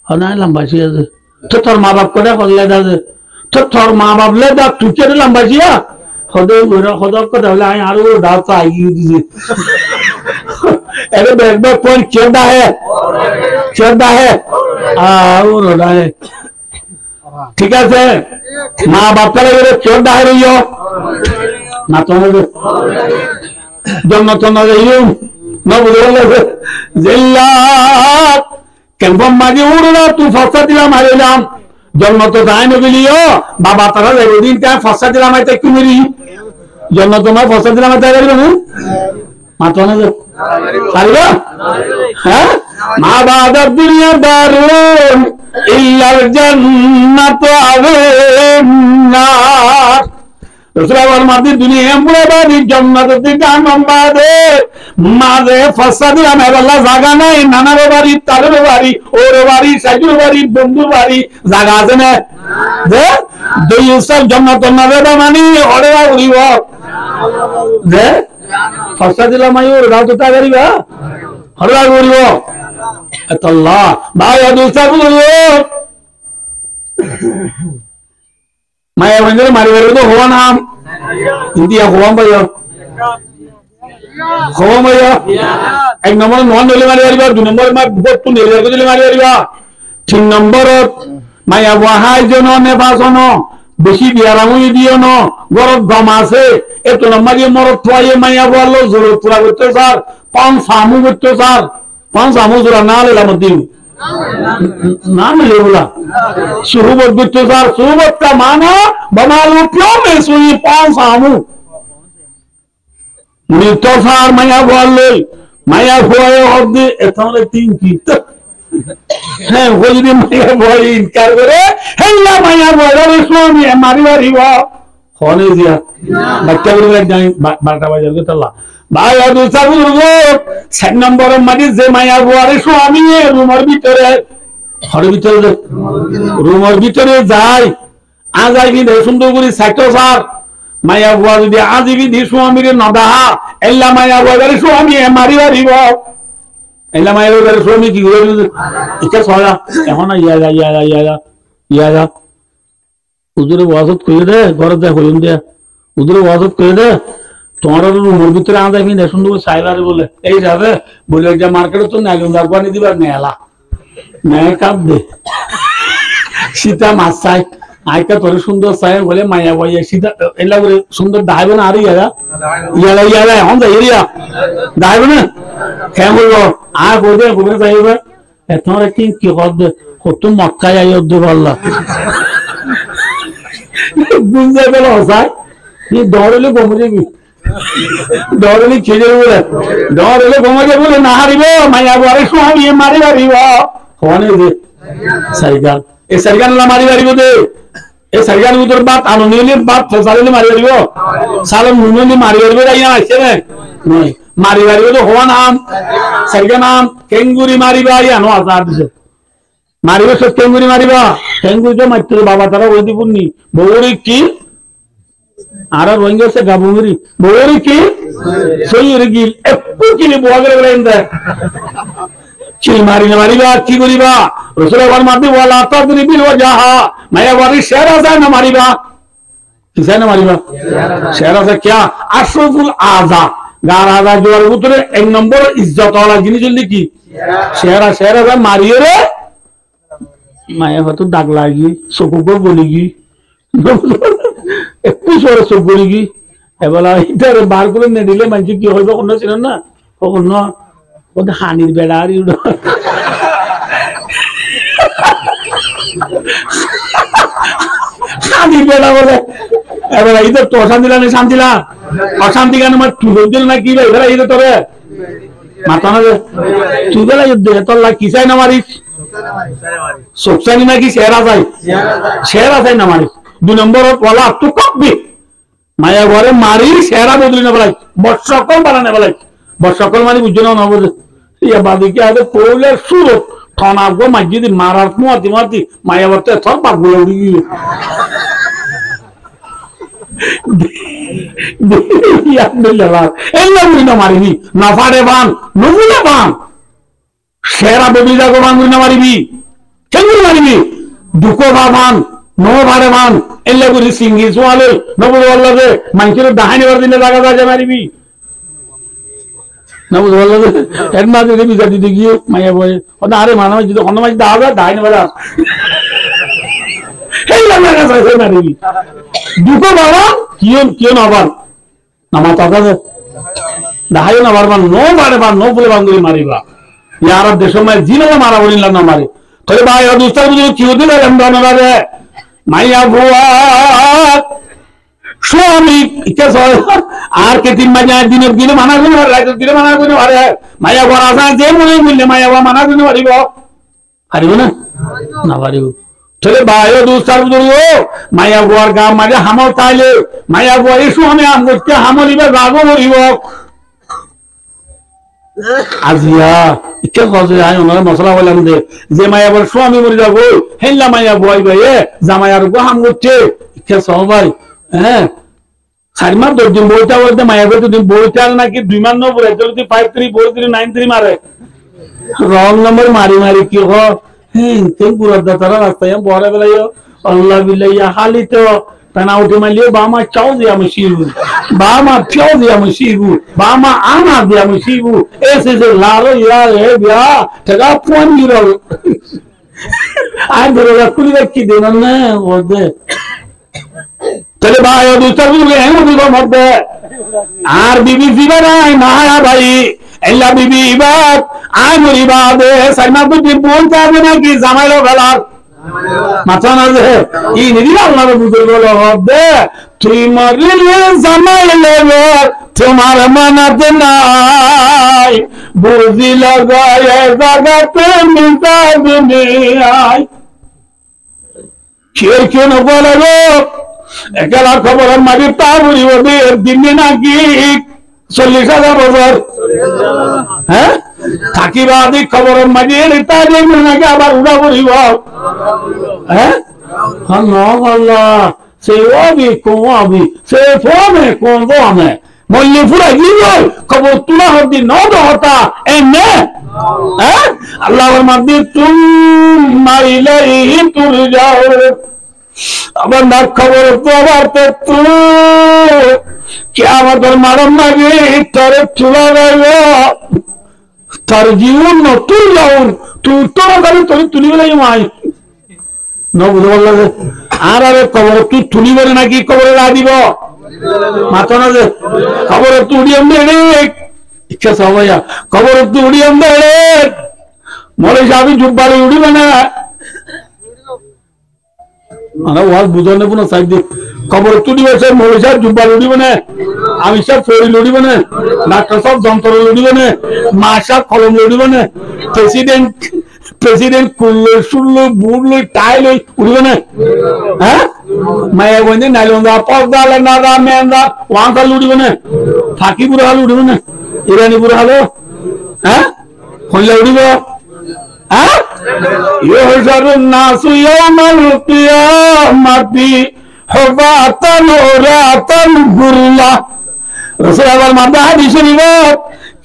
A: হনা লাম্বাসি আছে তো তোর মা বাপ করে করলে দাদা তো তোর মা বাপ লে দা তুই কে লাম্বাসিয়া হদে ওরা হদক কথা হলে আমি আরো দাও তো আই দিছি अरे बैकबैक पॉइंट चौदह है और है ठीक है माँ बाप का लगे 14 है रही हो ना तो जब ना तो ना रही हूँ ना बोले जिल्ला কেমন মাঝে উড়লো তুই ফসা দিলাম হারিলাম জন্ম তো যায় না গেলিও বাবা তারা দিন তা ফসা দিলাম আইতে একটু মেরি জন্ম তোমার ফসা দিলাম আইতে গেল না মাতো না পারবা হ্যাঁ মা বাবা দুনিয়া দারুন ইল্লাল জান্নাত আবেনার রসুলার মাদি দুনিয়া পুরো বাড়ি জান্নাতে জানাম বাদে মাঝে ফসা দিলাম আল্লাহ জায়গা নাই নানার বাড়ি তার বাড়ি ওর বাড়ি সাইজুর বাড়ি বন্ধু বাড়ি জায়গা আছে না যে দুই সব জান্নাত না দেবা মানে ওরে উড়িব যে ফসা দিলাম আই ওর দাও তো তা করিবা ওরে উড়িব আল্লাহ ভাই দুসা বলো মায়া বন্ধে মারি বলে তো হওয়া নাম ইন্ডিয়া হওয়া ভাই খবর মারিবা এক নম্বর নন দিলে মারি পারিবা, 2 নম্বর বস্তু নির্ভর করে দিলে মারি পারিবা, 3 নম্বরত মায়া বহাই জন নেবাসন বেশি বিয়ারামই দিও ন গরত দম আছে এত নম্বরে মরত থয়ে মায়া বললো জোর পুরা করতে স্যার 5 সামু করতে স্যার 5 সামু জোরা না লেলাম দিন না মিলে बोला सुहबत बिट्टू सर सुहबत का माना बना लो क्यों में सुई 5 सामू मिट्टो सर माया बोल ले माया हुए होदे एथले 3 की है वो यदि माया बोल इनकार करे हेला माया बोल रे स्वामी हमारी बारी वा होने दिया बच्चा बोल जाए 12 बजे के तल्ला भाई और दूसरा बुजुर्गो 6 नंबर मानी जे माया बोल स्वामी रूमर ভিতরে ঘরের ভিতরে রুমের ভিতরে যাই আজ আইবি সুন্দর করে সাইটো স্যার মায়া বুয়া যদি আজিবি দি স্বামীর নদাহা এল্লা মায়া বুয়ারে স্বামী মারি মারিব এল্লা মায়া বুয়ারে স্বামী কি করে এটা সরা এখন ইয়া হুজুরে ওয়াজত কইলে দে ঘরে যা হইন দে হুজুরে ওয়াজত কইলে দে তোমার রুমের ভিতরে আজ আইবি সুন্দর সাইবারে বলে এই যাবে বলে যে মার্কেটে তো না গেল দাগবানি দিবার নেলা मैं कब दे सीता मासाई आई का थोड़ी सुंदर साय बोले माया बोले सीता एला बोले सुंदर दाइबो ना आ रही है याला हम जा एरिया दाइबो ना क्या बोलो आ बोले जाइबो एतोरे की होद हो तुम मक्का जाइयो दे बल्ला गुंजे बेलो साय ये दौड़ले घुमरे भी दौड़ले खेले बोले ना हारिबो माया बोले स्वामी मारी हारिबो होने दे सरगान ए सरगान ला मारी बारी दे ए सरगान उधर बात अनुनीली बात फसाले ने मारी बारी साले मुनुनी मारी बारी राई ना ऐसे नहीं मारी बारी तो होवा नाम सरगान नाम केंगुरी मारी बारी अनो आजाद से मारी बा सब केंगुरी मारी बा केंगुरी जो मत बाबा तारा ओदी पुन्नी बोरी की आरा रोंगे से गाबुंगरी बोरी की सोई रगिल एप्पु की ने बोगरे बलेंदा चिल मारी न मारीबा की करिबा रसूल वर मारदी वाला तदरी बिल वजहा माया वारी शेरा से न मारीबा किसे न मारीबा शेरा से क्या अशरफुल आजा गार आजा जोर उतरे एक नंबर इज्जत वाला जिनिस लिखी शेरा शेरा से मारियो रे माया हतो दाग लागी सोको को बोलेगी একটু সরে চোখ গড়ি এবেলা ইটার বার করে নে দিলে মানুষ কি হইব কোন ছিল না কোন ওটা হানির বেড়া আর হানির বেড়া বলে এবেলা ইটার তো অশান্তি লাগে অশান্তি কেন আমার তুলে দিল না কি এবেলা ইটা তবে মাথা না তুলে লাগে দেহ তোর লাগ কিসাই না মারিস সোকসানি নাকি শেরা যায় না মারিস 2 নম্বর ওয়ালা তো কবি মায়া ঘরে মারি শেরা বদলি না বলাই বর্ষকল বানানে বলাই বর্ষকল মানে বুঝছো না বুঝে ইয়া বাদিকে আগে কোলের সুরত থানা গো মসজিদ মারার মুয়াতি মায়া বর্তে থর পাক বলে উড়ি ইয়া বিল্লাহ এলা মুই না মারিবি না ফাড়ে বান নমুনা বান শেরা বদলি যাগো বান মুই না মারিবি কেন মারিবি দুকো বাবান नो भारे मान एल्ले गुरी सिंगी सुवाले नबु वल्ला दे मंकिरो दहानी वर दिने जागा जाजे मारी भी नबु वल्ला दे एरमा दे भी जाती दिगी माया बोय ओदा अरे मानव जितो कोन माज दागा दहानी वाला एल्ला मागा जाजे मारी भी दुको बाबा कियो ना बार नामा ताका दे दहाई ना बार नो भारे मान नो बोले बांगुरी मारीबा यार देशो में जीनो मारा बोलिला ना मारे तोरे भाई और दूसरा बुजुर्ग क्यों दिले रमजान वाले माया बुआ स्वामी कैसे आर के दिन में जाए दिन माना गुण वाला दिन माना गुण वाले माया बुआ आसा जे मुने मिलने माया बुआ माना गुण वाली बो हरिबो ना वारिबो चले भाइयों दूसरा बुजुर्गो माया बुआ गांव मारे हमो ताले माया बुआ स्वामी हम के हमो लिबे रागो मरिबो আজিয়া ইকে কজে আই ওনার মশলা বললাম যে মায়া বল স্বামী মরি যাবো হেল্লা মায়া বই ভাই জামায়ার গো হাম করছে ইকে সবাই হ্যাঁ সারিমা 10 দিন বইটা বলতে মায়া বলতে দিন বইটা নাকি 2 মান নম্বর যদি 53 43 93 মারে রং নম্বর মারি কি হো হ্যাঁ তেন পুরো দাতারা রাস্তায় বড় বেলায় আল্লাহ বিল্লাহ হালি তো penalty malia bama chauzi amushivu bama chauzi amushivu bama ana dia amushivu ese se laro ya bia taga point I don't know kuli ki denanne ode tale bhai odu tabuge hemu go modde ar bibi zibarai maya bhai ella bibi ibat amuri bade saima buti bolta হবে নাকি জামাইলো গলার মাথা না যে এই নিদি আল্লাহ বুঝে বলো হবে তুই মরিলে জামাইলে তোমার মানাতে নাই বুঝি লাগায় জাগাতে মিটা দুনিয়ায় কে কেন বলো একলা খবর মারি তাবুরি ওদের দিনে নাকি 40,000 বছর হ্যাঁ থাকিবাদি খবর মারিয়ে তাই দেখবেন নাকি আবার উড়া পড়িব হ্যাঁ আল্লাহ সে অবি কবি সে ফোনে কোন দোনে মল্লি ফুরা গিয়ে খবর তুলা হদি নদ হতা এনে হ্যাঁ আল্লাহর মাদি তুম মাইলে তুল যাও আবার না খবর তো আবার তো কিয়ামতের মারণ মাগে তারে তুলা গেল তার জীবন নতুন যাউন তুই তোরা গাড়ি তোর তুলি বেলাই মাই নবুঝ বললো যে আর আরে খবর তুই তুলি বলে নাকি খবরে রা দিব মাথা না যে খবর তুই এমনি ইচ্ছা সবাইয়া খবর তুই এমনি মরে যাবি জুব্বারে উড়িবে না মানে ওয়াজ বুঝানো কোনো সাইড দিয়ে খবর তুলিবে সে মরিষার জুব্বা লুড়িবে না আমি সব ফেরি লুড়িবে না ডাক্তার সব যন্ত্র লুড়িবে না মা সব কলম লুড়িবে না প্রেসিডেন্ট কুল্লো শুনলো বুড়লো টাইল উড়িবে না হ্যাঁ মায়া বন্ধে নাইলন্দা পর্দা নাদা মেন্দা ওয়াঙ্কা লুড়িবে না ফাঁকি বুড়া হাল উড়িবে না ইরানি বুড়া হালো হ্যাঁ হইলে উড়িব হ্যাঁ يحشر الناس يوم القيامة حفاة عراة غرلا رسول الله মাদা হাদিস শরীফ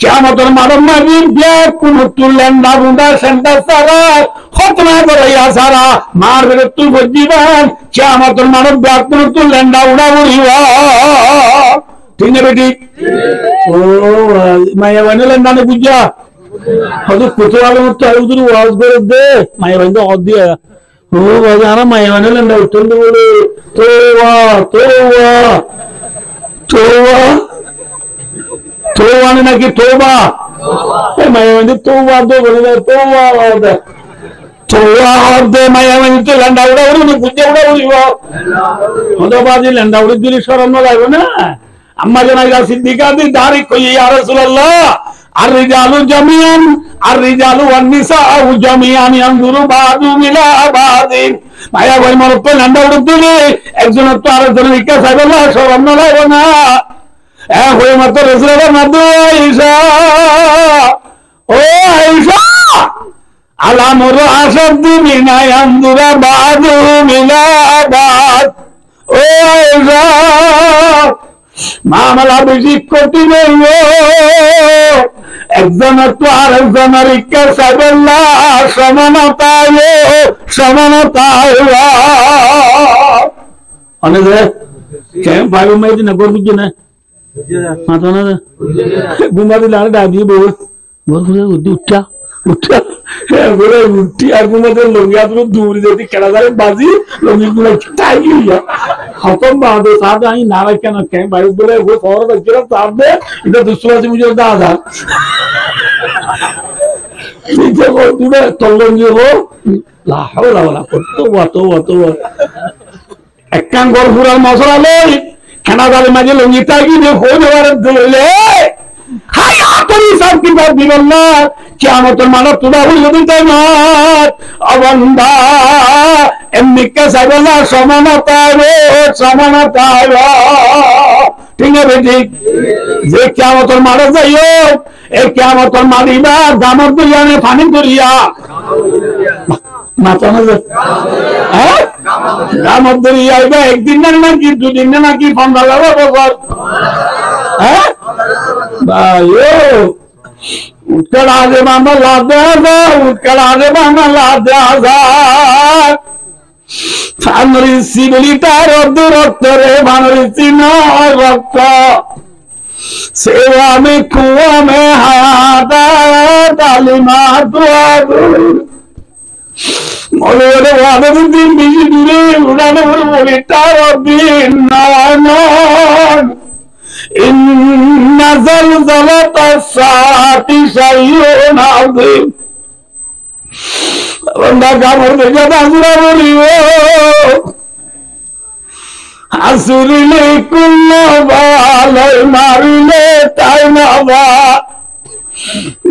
A: কিয়ামতের মাঠে মাঝে ব্যাগ কোন তুললেন না বুন্দা সেন্টার সারা খতনা করাইয়া সারা মার বেরে তুই বজিবান কিয়ামতের মাঠে ব্যাগ কোন তুললেন না উড়া উড়িবা ঠিক না বেটি ও মায়া বানালেন না বুঝা হয়তো কোথাও মতো উধর ওয়াজ করে দে মায়া বান্ধব অদ দিয়ে ও বাজার মায়া বানালেন না উত্তর বলে তোবা তোবা তোবা তোবা নাকি তোবা মায়া বান্ধব তোবা দো বলে তোবা তোবা দে মায়া বান্ধব ল্যান্ডা উড়া উড়ি বুঝে উড়া উড়িব হতো বাজি ল্যান্ডা উড়ি দিলে শরম না লাগবে না আম্মা জানা সিদ্দিকা দি দাঁড়ি কই ইয়া রাসূলুল্লাহ الرجال جميعا الرجال والنساء جميعا ينظر بعضهم الى بعض মায়া ভাই মর তো ল্যান্ডা উড়ে একজন তো আরেকজনের ইচ্ছা চাইবে না শরম না লাগবে না হয়ে মাত্র রাসূলুল্লাহ মাদু আয়েশা ও আয়েশা আলামুর আসাদ মিনা ইয়ানজুরা বাদুহুম ইলা বাদ ও আয়েশা মামলা বেশি কঠিন একজন তো আরেকজনের ইচ্ছা চাইবে না সমানতায় অনেক ভাই মাই দিন গর বুঝছে না মাথা না ঘুমা দিলে আর ডাক দিয়ে বল উঠা উঠা বলে উঠি আর ঘুমাতে লঙ্গি আর দূরে যেতে কেনা যাবে বাজি লঙ্গি গুলো টাই গিয়ে খতম বাদে সাথ আমি না কেন কেন ভাই বলে ও ফর বাচ্চারা সাথ দে এটা দুশোবাসী মুঝে দাদা ঠিক আছে তুই তলঙ্গি হো লা হাওলা ওয়ালা তো একখান ঘর পুরার মশলা লই কেনা যাবে মাঝে লঙ্গি টাই গিয়ে হয়ে যাওয়ার দিলে হাই আতরি সব কি বাদ দিবেন না কিয়ামতের মানব তোরা হইল দিতে না অবন্ধা এমনি কে চাইবে না সমানতায় ঠিক আছে ঠিক যে কিয়ামতের মানব যাইও এই কিয়ামতের মারিবা দামত দুইয়ানে পানি করিয়া মাথা না হ্যাঁ দামত দরিয়া একদিন না নাকি দুদিন না নাকি 15 বছর হ্যাঁ ভাইও উৎকড়া দে মামলা দে উৎকড়া দে মামলা দে ফানরিসি বলি তার দূরত্বরে ফানরিসি নয় রক্ত সেবা মে কুয়া মে হায়াতা তালিমা দুয়া মনে ওয়াদে দিন বেশি দূরে উড়ানো বলি তার দিন নয় ইন্না জালজালাতা সাআতি শাইউন আযীম বন্দা কামড় দেখে দাসরা বলিও হাসিলে কুল্লবালাই মারিলে তাই না বা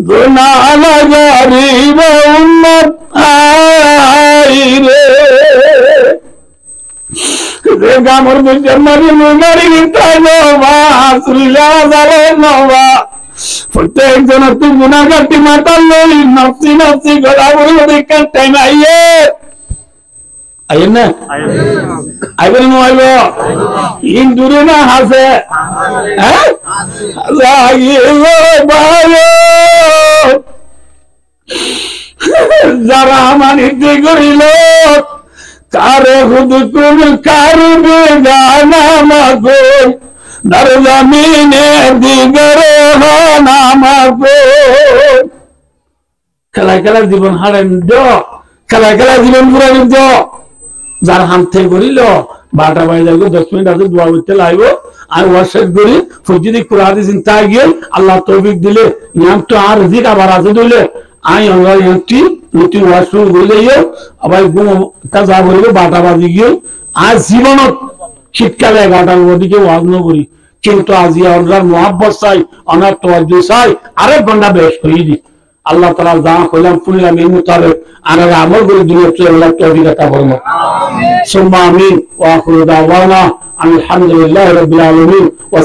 A: গুনাহ গরিব উম্মত আইরে রে কামড় দেখে মারি তাই না বা হাসিলে জালে না বা প্রত্যেক জন তুই গুনাহগারটি মাতাল লই নফসি নফসি গলা বলে দেখার টাইম আইয়ে না আইবেন না আইলো ইন দূরে না হাসে হ্যাঁ লাগিয়ে ভালো যারা মানিতে করিল কারে খুদ কোন কারবে গানা মাগো দরজামিনে দিগরে নামাগো খেলা খেলা জীবন হারেন খেলা খেলা জীবন পুরান যার হাতে করিল 12টা বাজে যাবো 10 মিনিট আছে দোয়া করতে লাগবো আর ওয়াশেট করি যদি কুরআন চিন্তা গিয়ে আল্লাহ তৌফিক দিলে নিয়ম তো আর রিজিক আবার আছে দিলে আই আমরা একটি নতুন ওয়াশরুম গইলে আবার ঘুম তা যা বলবো 12টা বাজে গিয়ে আর জীবনত শীতকালে 11টার ওদিকে ওয়াজ ন করি কিন্তু আজি আমরা মোহাব্বত চাই অনার তোয়াজ্জু চাই আরেক ঘন্টা বেশ হয়ে দি আল্লাহ তাআলা যা কইলাম শুনলাম এই মোতাবেক আর আমল করে দিলে আল্লাহ তৌফিক আতা ফরমায় আমিন সুম্মা আমিন ওয়া আখিরু দাওয়ানা আলহামদুলিল্লাহি রাব্বিল আলামিন ওয়া